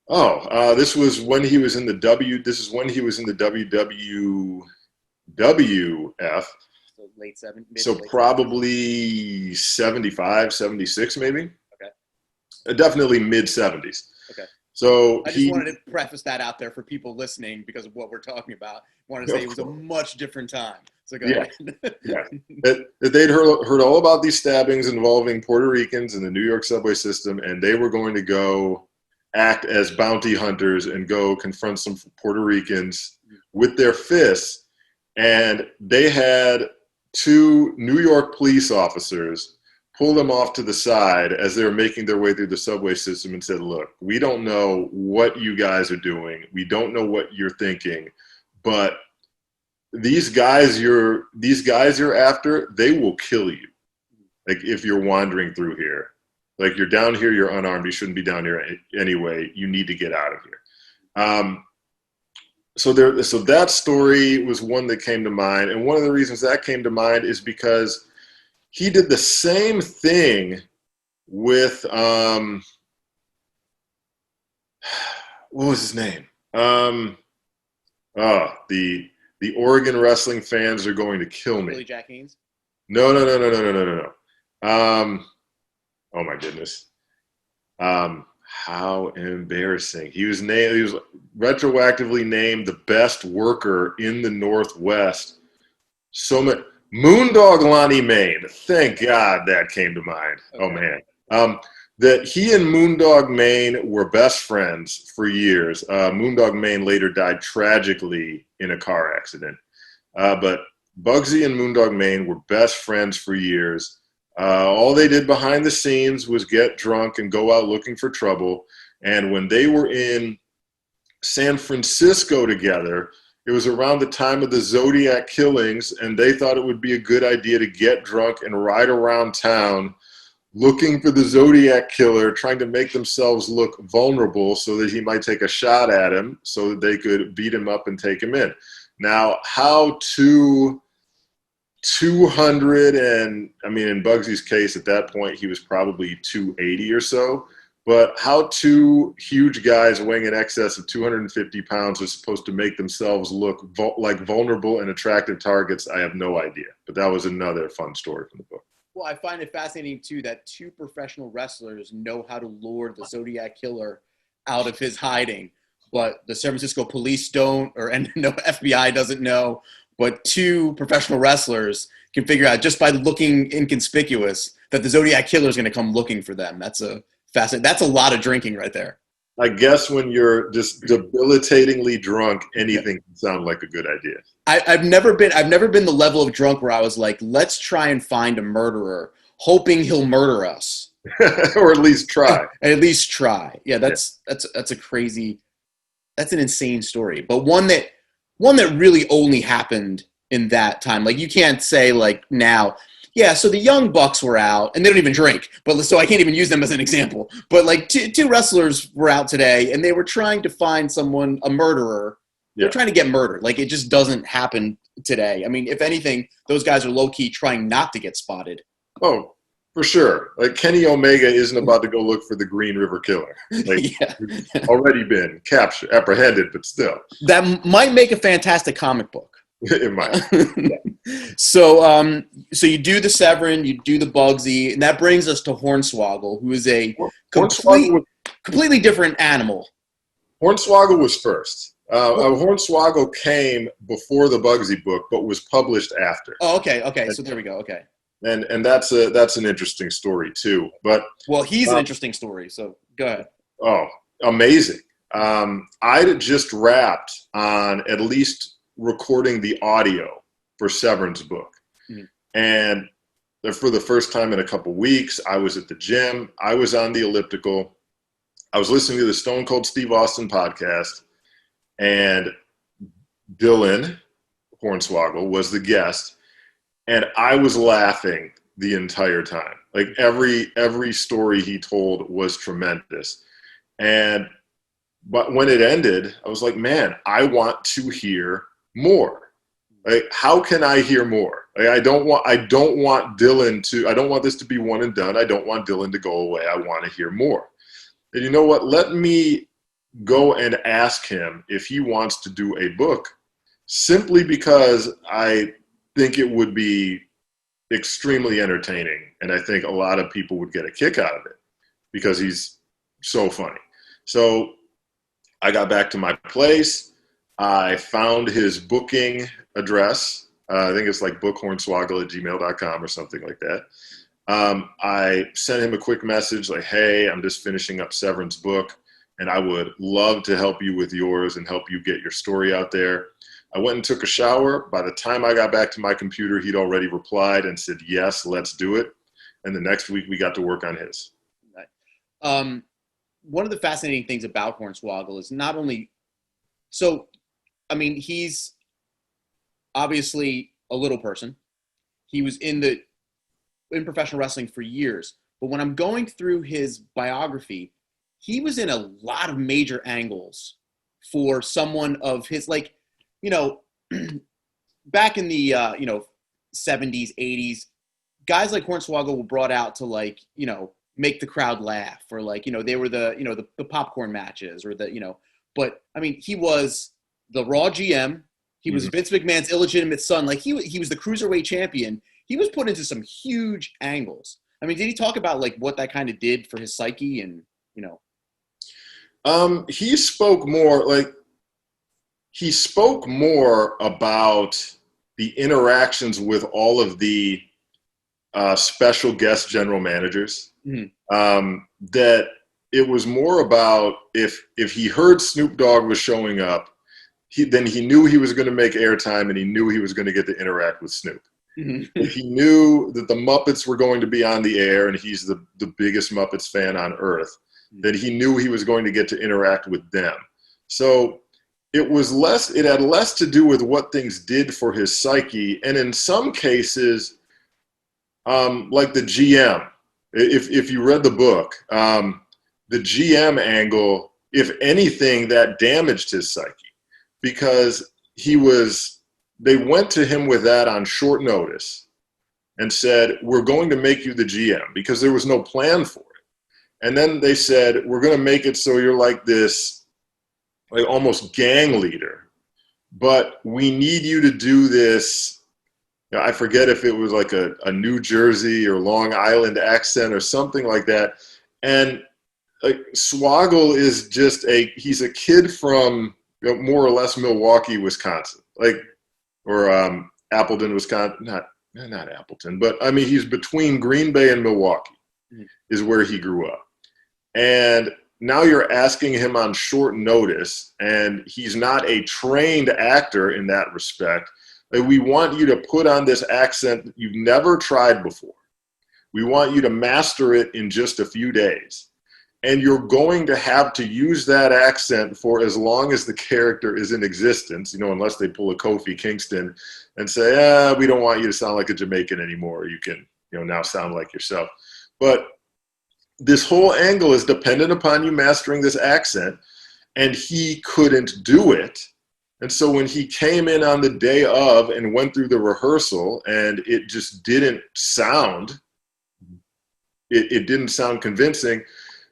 Oh, this was when he was in the WWF. So late 70s. So probably 75, 76 maybe. Okay. Definitely mid 70s. Okay. So I just wanted to preface that out there for people listening because of what we're talking about. I wanted to say it was a much different time. So go ahead. Yeah. That they'd heard all about these stabbings involving Puerto Ricans in the New York subway system, and they were going to go act as bounty hunters and go confront some Puerto Ricans with their fists. And they had 2 New York police officers pulled them off to the side as they were making their way through the subway system and said, look, we don't know what you guys are doing. We don't know what you're thinking, but these guys you're after, they will kill you. Like, if you're wandering through here, like, you're down here, you're unarmed, you shouldn't be down here anyway. You need to get out of here. So that story was one that came to mind. And one of the reasons that came to mind is because he did the same thing with, what was his name? The Oregon wrestling fans are going to kill me. Billy Jack Haynes? No. Oh my goodness. How embarrassing. He was retroactively named the best worker in the Northwest. Moondog Lonnie Main. Thank God that came to mind. Okay. Oh man. That he and Moondog Main were best friends for years. Moondog Main later died tragically in a car accident. But Bugsy and Moondog Main were best friends for years. All they did behind the scenes was get drunk and go out looking for trouble. And when they were in San Francisco together, it was around the time of the Zodiac killings, and they thought it would be a good idea to get drunk and ride around town looking for the Zodiac killer, trying to make themselves look vulnerable so that he might take a shot at him so that they could beat him up and take him in. Now, how 200 and, I mean, in Bugsy's case, at that point, he was probably 280 or so. But how two huge guys weighing in excess of 250 pounds are supposed to make themselves look like vulnerable and attractive targets, I have no idea. But that was another fun story from the book. Well, I find it fascinating, too, that two professional wrestlers know how to lure the Zodiac killer out of his hiding. But the San Francisco police don't, and no FBI doesn't know. But two professional wrestlers can figure out, just by looking inconspicuous, that the Zodiac killer is going to come looking for them. That's a lot of drinking right there. I guess when you're just debilitatingly drunk, anything can sound like a good idea. I've never been the level of drunk where I was like, let's try and find a murderer, hoping he'll murder us. Or at least try. Yeah, that's an insane story. But one that really only happened in that time. Like, you can't say, like, now, yeah, so the Young Bucks were out, and they don't even drink, but so I can't even use them as an example. But, like, two wrestlers were out today, and they were trying to find someone, a murderer. They're trying to get murdered. Like, it just doesn't happen today. I mean, if anything, those guys are low-key trying not to get spotted. Oh, for sure. Like, Kenny Omega isn't about to go look for the Green River Killer. Like, already been captured, apprehended, but still. That might make a fantastic comic book. It might. So you do the Severn, you do the Bugsy, and that brings us to Hornswoggle, who is a completely different animal. Hornswoggle was first. Hornswoggle came before the Bugsy book, but was published after. Oh, okay. So there we go. Okay. And that's an interesting story too. But he's an interesting story. So go ahead. Oh, amazing! I'd just wrapped on at least recording the audio for Severn's book, and for the first time in a couple weeks, I was at the gym. I was on the elliptical. I was listening to the Stone Cold Steve Austin podcast, and Dylan Hornswoggle was the guest. And I was laughing the entire time. Like, every story he told was tremendous. But when it ended, I was like, man, I want to hear more. Like, how can I hear more? Like, I don't want this to be one and done. I don't want Dylan to go away. I want to hear more. And you know what? Let me go and ask him if he wants to do a book, simply because I think it would be extremely entertaining, and I think a lot of people would get a kick out of it because he's so funny. So I got back to my place. I found his booking address. I think it's like bookhornswoggle@gmail.com or something like that. I sent him a quick message like, hey, I'm just finishing up Severn's book, and I would love to help you with yours and help you get your story out there. I went and took a shower. By the time I got back to my computer, he'd already replied and said, yes, let's do it. And the next week we got to work on his. Right. One of the fascinating things about Hornswoggle is not only, so, I mean, he's obviously a little person. He was in professional wrestling for years. But when I'm going through his biography, he was in a lot of major angles for someone of his, like, you know, back in the, 70s, 80s, guys like Hornswoggle were brought out to, like, make the crowd laugh, or, like, they were the popcorn matches, or but I mean, he was the Raw GM. He was Vince McMahon's illegitimate son. Like, he was the cruiserweight champion. He was put into some huge angles. I mean, did he talk about, like, what that kind of did for his psyche and, He spoke more about the interactions with all of the special guest general managers. That it was more about if he heard Snoop Dogg was showing up, then he knew he was going to make airtime, and he knew he was going to get to interact with Snoop. If he knew that the Muppets were going to be on the air, and he's the biggest Muppets fan on earth, that he knew he was going to get to interact with them. So it had less to do with what things did for his psyche. And in some cases, like the GM, if you read the book, the GM angle, if anything, that damaged his psyche, because they went to him with that on short notice and said, we're going to make you the GM, because there was no plan for it. And then they said, we're going to make it so you're like this, like, almost gang leader, but we need you to do this. I forget if it was like a New Jersey or Long Island accent or something like that. And Swoggle is he's a kid from more or less Milwaukee, Wisconsin, or Appleton, Wisconsin. Not Appleton, but I mean, he's between Green Bay and Milwaukee is where he grew up. And now you're asking him on short notice, and he's not a trained actor in that respect. Like, we want you to put on this accent that you've never tried before. We want you to master it in just a few days. And you're going to have to use that accent for as long as the character is in existence, unless they pull a Kofi Kingston and say, we don't want you to sound like a Jamaican anymore. You can, now sound like yourself. But this whole angle is dependent upon you mastering this accent, and he couldn't do it. And so when he came in on the day of and went through the rehearsal, and it just didn't sound, it didn't sound convincing,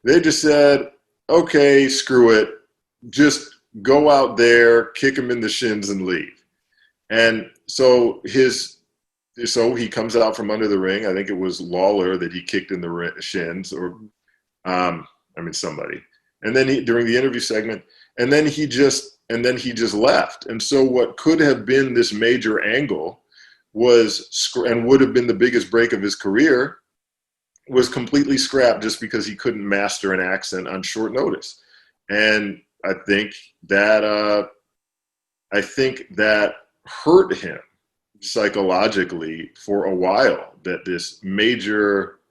they just said, okay, screw it. Just go out there, kick him in the shins, and leave. And so he comes out from under the ring. I think it was Lawler that he kicked in the shins, or somebody. And then during the interview segment, and then he just left. And so what could have been this major angle and would have been the biggest break of his career was completely scrapped just because he couldn't master an accent on short notice. And I think that hurt him psychologically for a while, that this major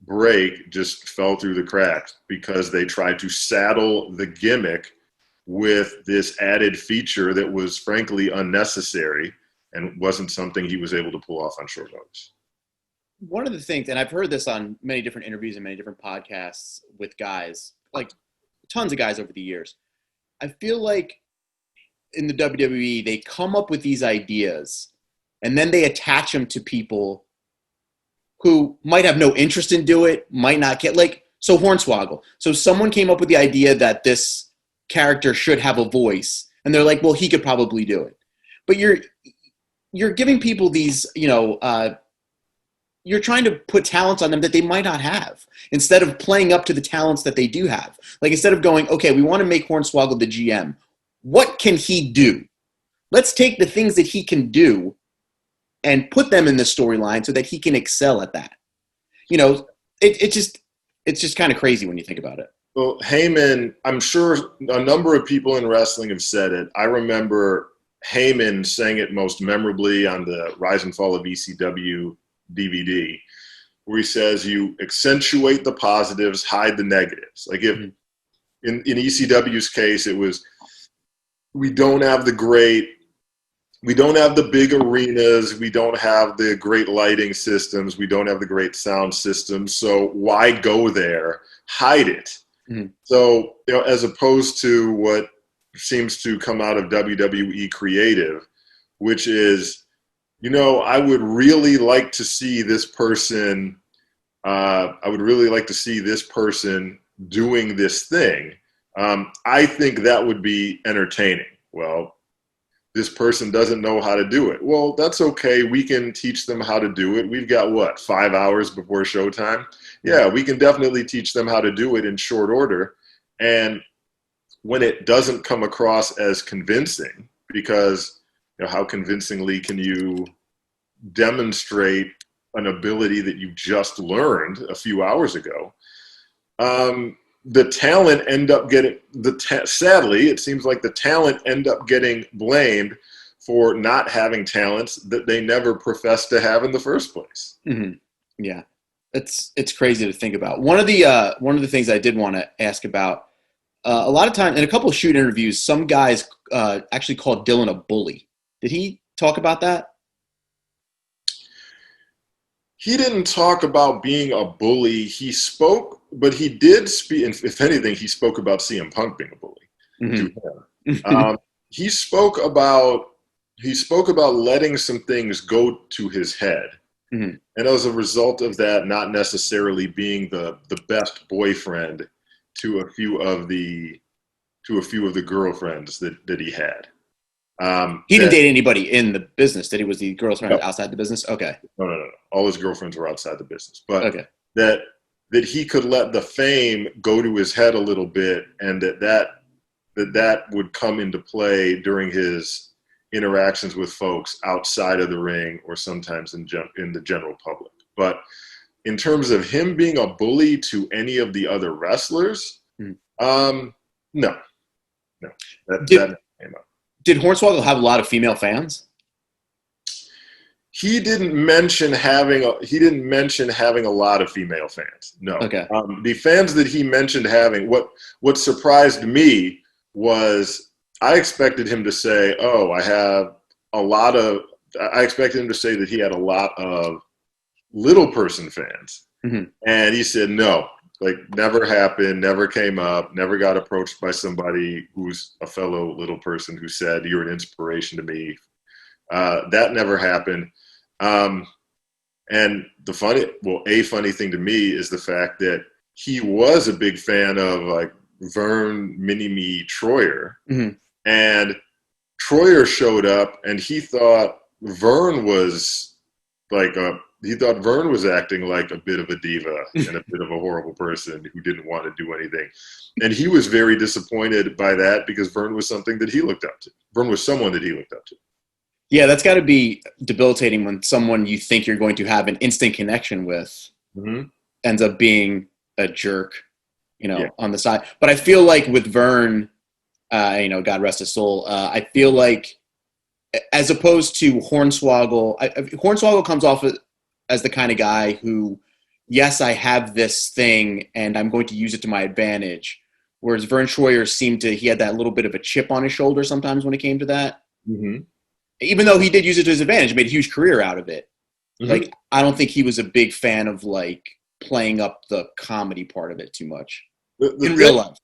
break just fell through the cracks because they tried to saddle the gimmick with this added feature that was frankly unnecessary and wasn't something he was able to pull off on short notice. One of the things, and I've heard this on many different interviews and many different podcasts with guys, like tons of guys over the years, I feel like in the WWE, they come up with these ideas and then they attach them to people who might have no interest in do it, might not get, so Hornswoggle. So someone came up with the idea that this character should have a voice, and they're like, well, he could probably do it. But you're giving people these, you're trying to put talents on them that they might not have, instead of playing up to the talents that they do have. Like, instead of going, okay, we want to make Hornswoggle the GM. What can he do? Let's take the things that he can do and put them in the storyline so that he can excel at that. It's just kind of crazy when you think about it. Well, Heyman, I'm sure a number of people in wrestling have said it. I remember Heyman saying it most memorably on the Rise and Fall of ECW DVD, where he says you accentuate the positives, hide the negatives. Like if in ECW's case, it was, we don't have the big arenas, we don't have the great lighting systems, we don't have the great sound systems, so why go there? Hide it. So, as opposed to what seems to come out of WWE creative, which is, I would really like to see this person, doing this thing. I think that would be entertaining. Well, this person doesn't know how to do it. Well, that's okay. We can teach them how to do it. We've got 5 hours before showtime? Yeah, we can definitely teach them how to do it in short order. And when it doesn't come across as convincing, because how convincingly can you demonstrate an ability that you just learned a few hours ago? The talent end up getting sadly, it seems like the talent end up getting blamed for not having talents that they never professed to have in the first place. Yeah, it's crazy to think about. One of the things I did want to ask about, a lot of time in a couple of shoot interviews, some guys actually called Dylan a bully. Did he talk about that? He didn't talk about being a bully. He spoke, but he did speak. If anything, he spoke about CM Punk being a bully to him. He spoke about letting some things go to his head, and as a result of that, not necessarily being the best boyfriend to a few of the girlfriends that he had. He didn't date anybody in the business. That he was the girlfriend outside the business. Okay. No. All his girlfriends were outside the business, but that he could let the fame go to his head a little bit, and that would come into play during his interactions with folks outside of the ring, or sometimes in the general public. But in terms of him being a bully to any of the other wrestlers, no. That came up. Did Hornswoggle have a lot of female fans? He didn't mention having a lot of female fans. No. Okay. The fans that he mentioned having, what surprised me was, I expected him to say, I expected him to say that he had a lot of little person fans. And he said no. Like, never happened, never came up, never got approached by somebody who's a fellow little person who said, "You're an inspiration to me." That never happened. And a funny thing to me is the fact that he was a big fan of like Vern Mini-Me Troyer. And Troyer showed up, and he thought Vern was acting like a bit of a diva and a bit of a horrible person who didn't want to do anything. And he was very disappointed by that, because Vern was something that he looked up to. Vern was someone that he looked up to. Yeah, that's got to be debilitating when someone you think you're going to have an instant connection with ends up being a jerk, on the side. But I feel like with Vern, God rest his soul, I feel like, as opposed to Hornswoggle, Hornswoggle comes off as the kind of guy who, yes, I have this thing and I'm going to use it to my advantage. Whereas Vern Troyer he had that little bit of a chip on his shoulder sometimes when it came to that. Even though he did use it to his advantage, made a huge career out of it. Like, I don't think he was a big fan of like playing up the comedy part of it too much real life.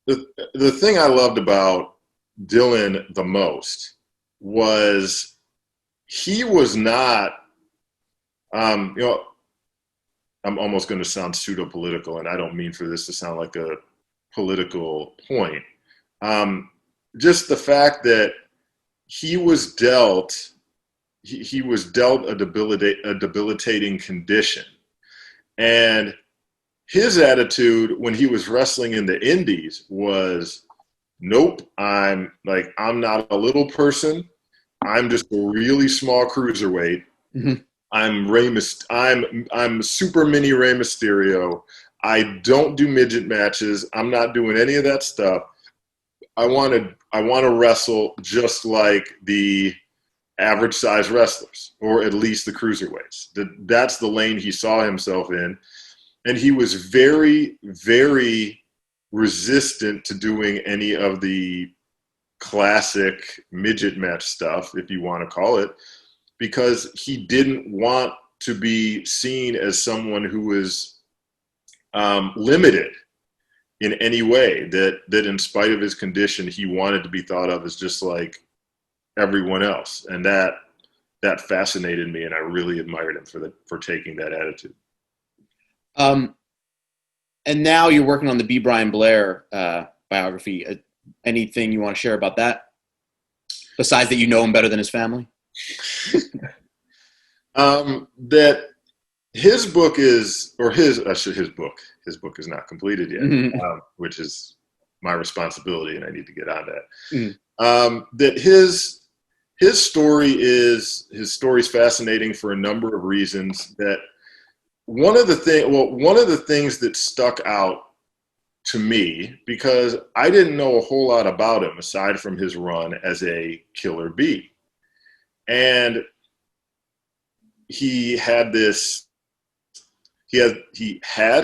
The thing I loved about Dylan the most was he was not, I'm almost going to sound pseudo-political, and I don't mean for this to sound like a political point. Just the fact that he was dealt a debilitating condition. And his attitude when he was wrestling in the indies was, nope, I'm not a little person. I'm just a really small cruiserweight. I'm super mini Rey Mysterio. I don't do midget matches. I'm not doing any of that stuff. I want to wrestle just like the average size wrestlers, or at least the cruiserweights. That's the lane he saw himself in. And he was very, very resistant to doing any of the classic midget match stuff, if you want to call it, because he didn't want to be seen as someone who was limited in any way, that in spite of his condition, he wanted to be thought of as just like everyone else. And that fascinated me, and I really admired him for taking that attitude. And now you're working on the B. Brian Blair biography. Anything you want to share about that, besides that you know him better than his family? That his book is, or his book is not completed yet, which is my responsibility, and I need to get on that. That his story is fascinating for a number of reasons. That one of the things that stuck out to me, because I didn't know a whole lot about him aside from his run as a killer bee, and he had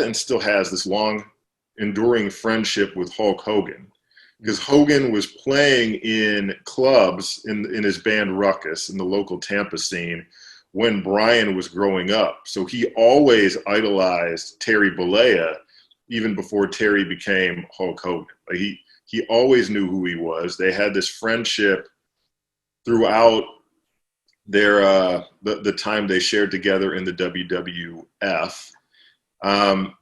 and still has this long enduring friendship with Hulk Hogan, because Hogan was playing in clubs in his band Ruckus in the local Tampa scene when Brian was growing up. So he always idolized Terry Bollea even before Terry became Hulk Hogan. Like he always knew who he was. They had this friendship throughout their the time they shared together in the WWF.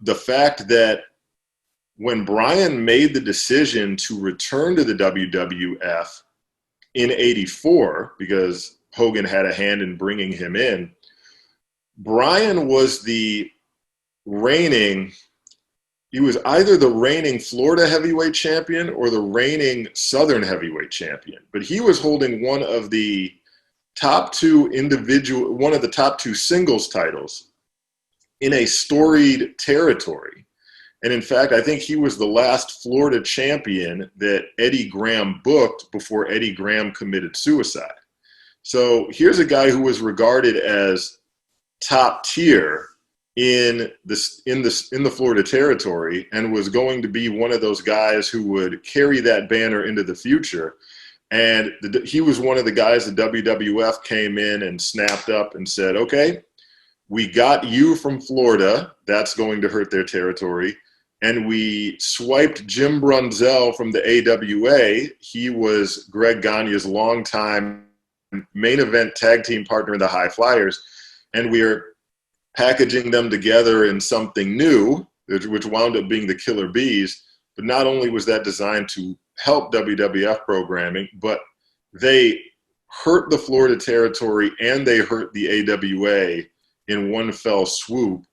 The fact that when Brian made the decision to return to the WWF in '84, because Hogan had a hand in bringing him in, Brian was he was either the reigning Florida heavyweight champion or the reigning Southern heavyweight champion, but he was holding one of the top two singles titles in a storied territory. And in fact, I think he was the last Florida champion that Eddie Graham booked before Eddie Graham committed suicide. So here's a guy who was regarded as top tier in the Florida territory, and was going to be one of those guys who would carry that banner into the future. And he was one of the guys the WWF came in and snapped up and said, okay, we got you from Florida. That's going to hurt their territory. And we swiped Jim Brunzell from the AWA. He was Greg Gagne's longtime main event tag team partner in the High Flyers. And we are packaging them together in something new, which wound up being the Killer Bees. But not only was that designed to help WWF programming, but they hurt the Florida territory and they hurt the AWA in one fell swoop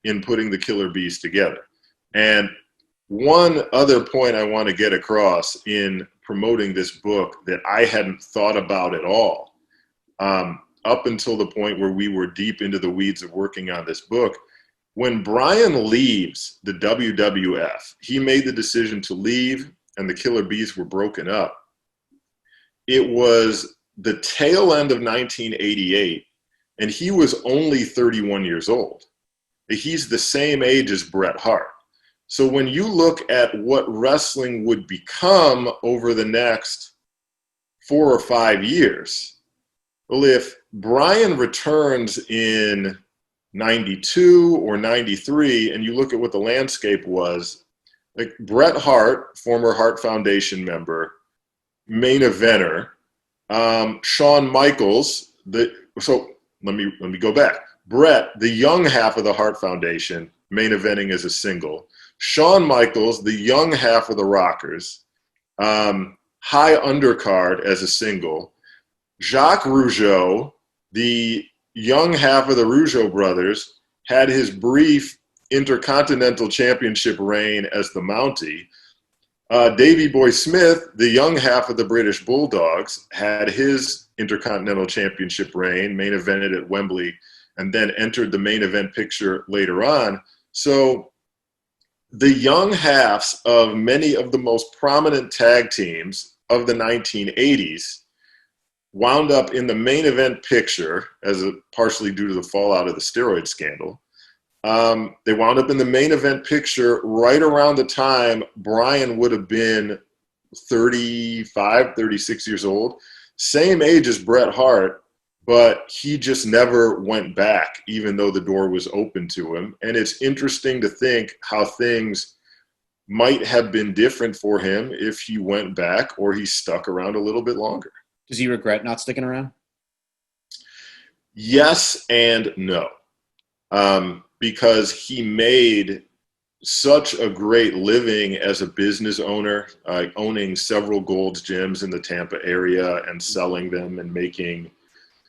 in putting the Killer Bees together. And one other point I want to get across in promoting this book that I hadn't thought about at all, up until the point where we were deep into the weeds of working on this book. When Brian leaves the WWF, he made the decision to leave, and the Killer Bees were broken up. It was the tail end of 1988, and he was only 31 years old. He's the same age as Bret Hart. So when you look at what wrestling would become over the next 4 or 5 years, well, if Brian returns in 92 or 93, and you look at what the landscape was, like Bret Hart, former Hart Foundation member, main eventer, Shawn Michaels, so let me go back. Bret, the young half of the Hart Foundation, main eventing as a single. Shawn Michaels, the young half of the Rockers, high undercard as a single. Jacques Rougeau, the young half of the Rougeau brothers, had his brief Intercontinental Championship reign as the Mountie. Davey Boy Smith, the young half of the British Bulldogs, had his Intercontinental Championship reign, main evented at Wembley, and then entered the main event picture later on. So the young halves of many of the most prominent tag teams of the 1980s wound up in the main event picture partially due to the fallout of the steroid scandal. They wound up in the main event picture right around the time Brian would have been 35, 36 years old, same age as Bret Hart, but he just never went back, even though the door was open to him. And it's interesting to think how things might have been different for him if he went back or he stuck around a little bit longer. Does he regret not sticking around? Yes and no. Because he made such a great living as a business owner, owning several Gold's gyms in the Tampa area and selling them and making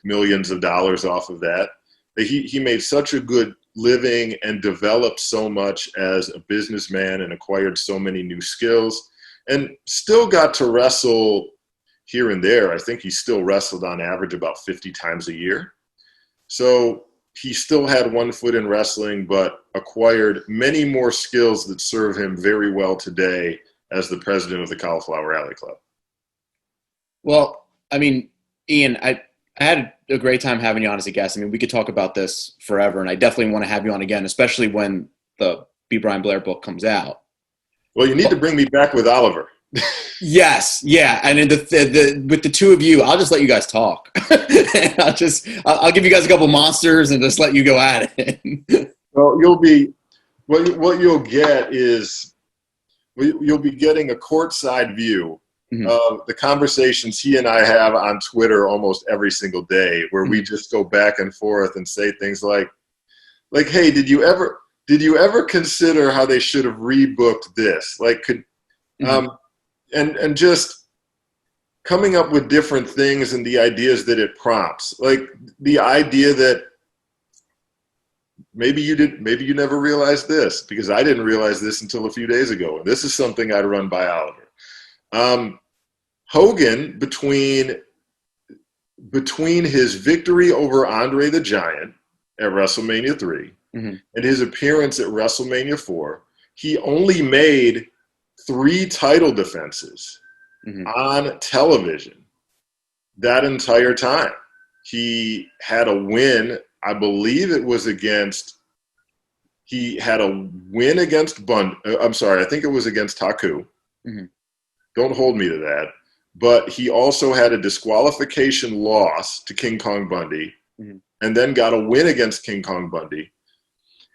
millions of dollars off of that. He made such a good living and developed so much as a businessman and acquired so many new skills and still got to wrestle here and there. I think he still wrestled on average about 50 times a year. So he still had one foot in wrestling, but acquired many more skills that serve him very well today as the president of the Cauliflower Alley Club. Well, I mean, Ian, I had a great time having you on as a guest. I mean, we could talk about this forever, and I definitely want to have you on again, especially when the B. Brian Blair book comes out. Well, you need to bring me back with Oliver. Yes, yeah, and in with the two of you, I'll just let you guys talk. I'll give you guys a couple monsters and just let you go at it. Well, what you'll get is you'll be getting a courtside view of the conversations he and I have on Twitter almost every single day, where we just go back and forth and say things like, hey, did you ever consider how they should have rebooked this? And just coming up with different things and the ideas that it prompts. Like the idea that maybe you never realized this, because I didn't realize this until a few days ago. And this is something I'd run by Oliver. Hogan, between his victory over Andre the Giant at WrestleMania 3 and his appearance at WrestleMania 4, he only made 3 title defenses on television that entire time. He had a win, I believe it was against Bund. I'm sorry, I think it was against Taku. Don't hold me to that. But he also had a disqualification loss to King Kong Bundy and then got a win against King Kong Bundy.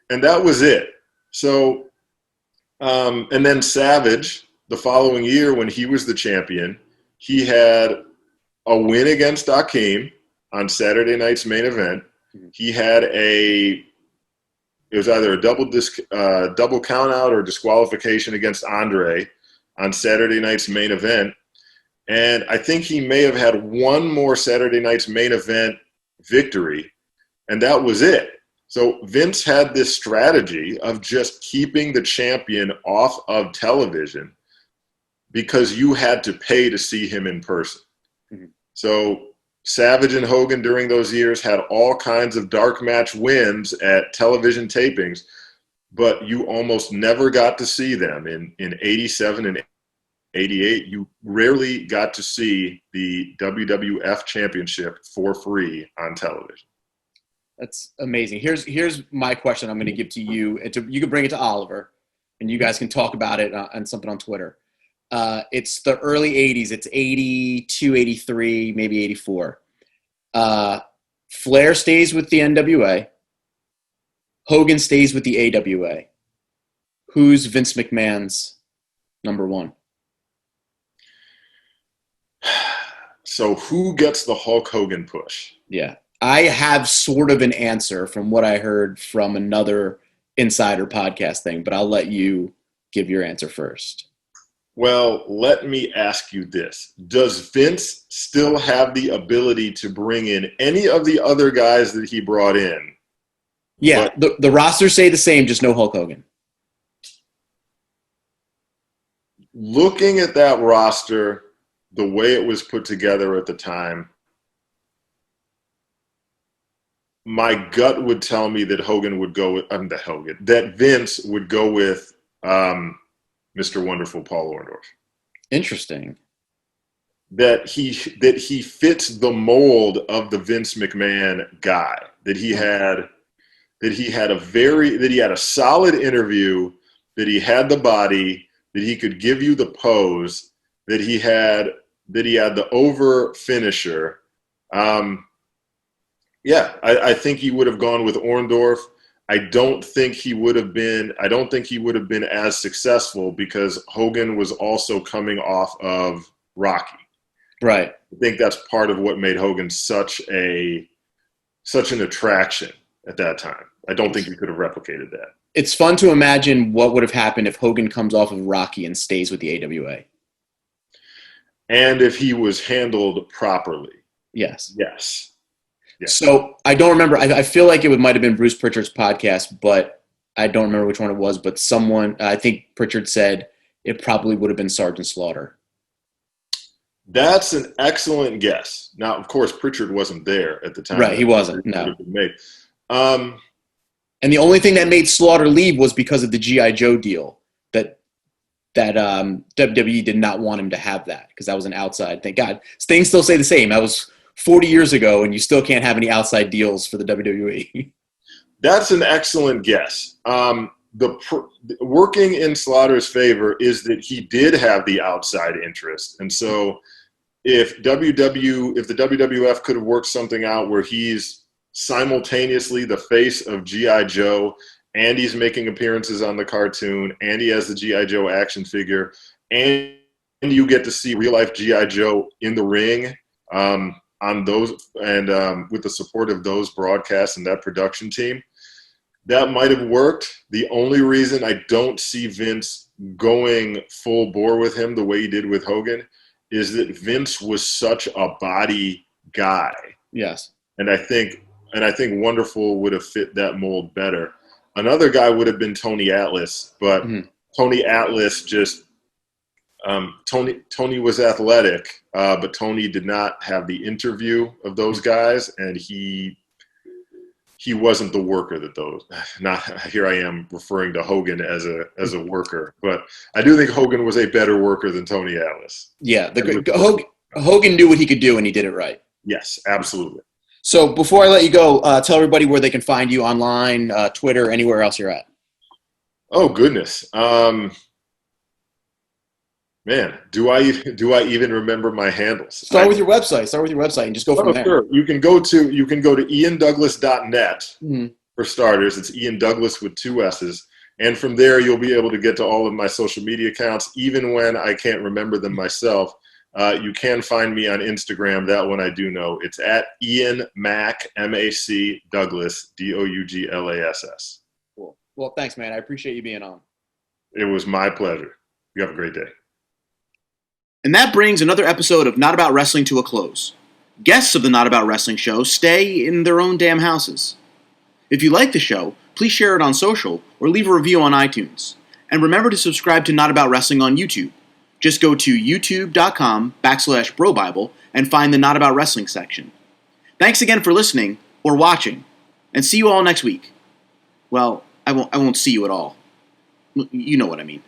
And that was it. So, and then Savage, the following year when he was the champion, he had a win against Akeem on Saturday night's main event. He had it was either a double count out or disqualification against Andre on Saturday night's main event. And I think he may have had one more Saturday night's main event victory, and that was it. So Vince had this strategy of just keeping the champion off of television because you had to pay to see him in person. So Savage and Hogan during those years had all kinds of dark match wins at television tapings, but you almost never got to see them. In 87 and 88, you rarely got to see the WWF Championship for free on television. That's amazing. Here's my question I'm going to give to you. You can bring it to Oliver, and you guys can talk about it on something on Twitter. It's the early 80s. It's 82, 83, maybe 84. Flair stays with the NWA. Hogan stays with the AWA. Who's Vince McMahon's number one? So who gets the Hulk Hogan push? Yeah. I have sort of an answer from what I heard from another insider podcast thing, but I'll let you give your answer first. Well, let me ask you this. Does Vince still have the ability to bring in any of the other guys that he brought in? Yeah, the rosters say the same, just no Hulk Hogan. Looking at that roster, the way it was put together at the time, my gut would tell me that that Vince would go with Mr. Wonderful Paul Orndorff. Interesting. that he fits the mold of the Vince McMahon guy. That he had a solid interview, that he had the body, that he could give you the pose, that he had the over finisher. I think he would have gone with Orndorff. I don't think he would have been as successful because Hogan was also coming off of Rocky. Right. I think that's part of what made Hogan such an attraction at that time. I don't think you could have replicated that. It's fun to imagine what would have happened if Hogan comes off of Rocky and stays with the AWA. And if he was handled properly. Yes. Yes. So I don't remember. I feel like it might have been Bruce Pritchard's podcast, but I don't remember which one it was. But I think Pritchard said it probably would have been Sergeant Slaughter. That's an excellent guess. Now, of course, Pritchard wasn't there at the time. Right, he wasn't. No. And the only thing that made Slaughter leave was because of the G.I. Joe deal. That WWE did not want him to have that because that was an outside. Thank God, things still say the same. That was 40 years ago, and you still can't have any outside deals for the WWE. That's an excellent guess. Working in Slaughter's favor is that he did have the outside interest, and so if the WWF could have worked something out where he's simultaneously the face of G.I. Joe, and he's making appearances on the cartoon, and he has the G.I. Joe action figure, and you get to see real life G.I. Joe in the ring. On those and with the support of those broadcasts and that production team, that might have worked. The only reason I don't see Vince going full bore with him the way he did with Hogan is that Vince was such a body guy. Yes. And I think Wonderful would have fit that mold better. Another guy would have been Tony Atlas, but Tony Atlas just Tony was athletic, but Tony did not have the interview of those guys, and he wasn't the worker that those. Not here I am referring to Hogan as a worker, but I do think Hogan was a better worker than Tony Atlas. Yeah, Hogan knew what he could do, and he did it right. Yes, absolutely. So before I let you go, tell everybody where they can find you online, Twitter, anywhere else you're at. Oh goodness. Man, do I even remember my handles? Start with your website and just go from there. Sure. You can go to iandouglas.net for starters. It's Ian Douglas with 2 S's. And from there, you'll be able to get to all of my social media accounts, even when I can't remember them myself. You can find me on Instagram. That one I do know. It's at Ian Mac, M-A-C, Douglas, D-O-U-G-L-A-S-S. Cool. Well, thanks, man. I appreciate you being on. It was my pleasure. You have a great day. And that brings another episode of Not About Wrestling to a close. Guests of the Not About Wrestling show stay in their own damn houses. If you like the show, please share it on social or leave a review on iTunes. And remember to subscribe to Not About Wrestling on YouTube. Just go to youtube.com/BroBible and find the Not About Wrestling section. Thanks again for listening or watching, and see you all next week. Well, I won't see you at all. You know what I mean.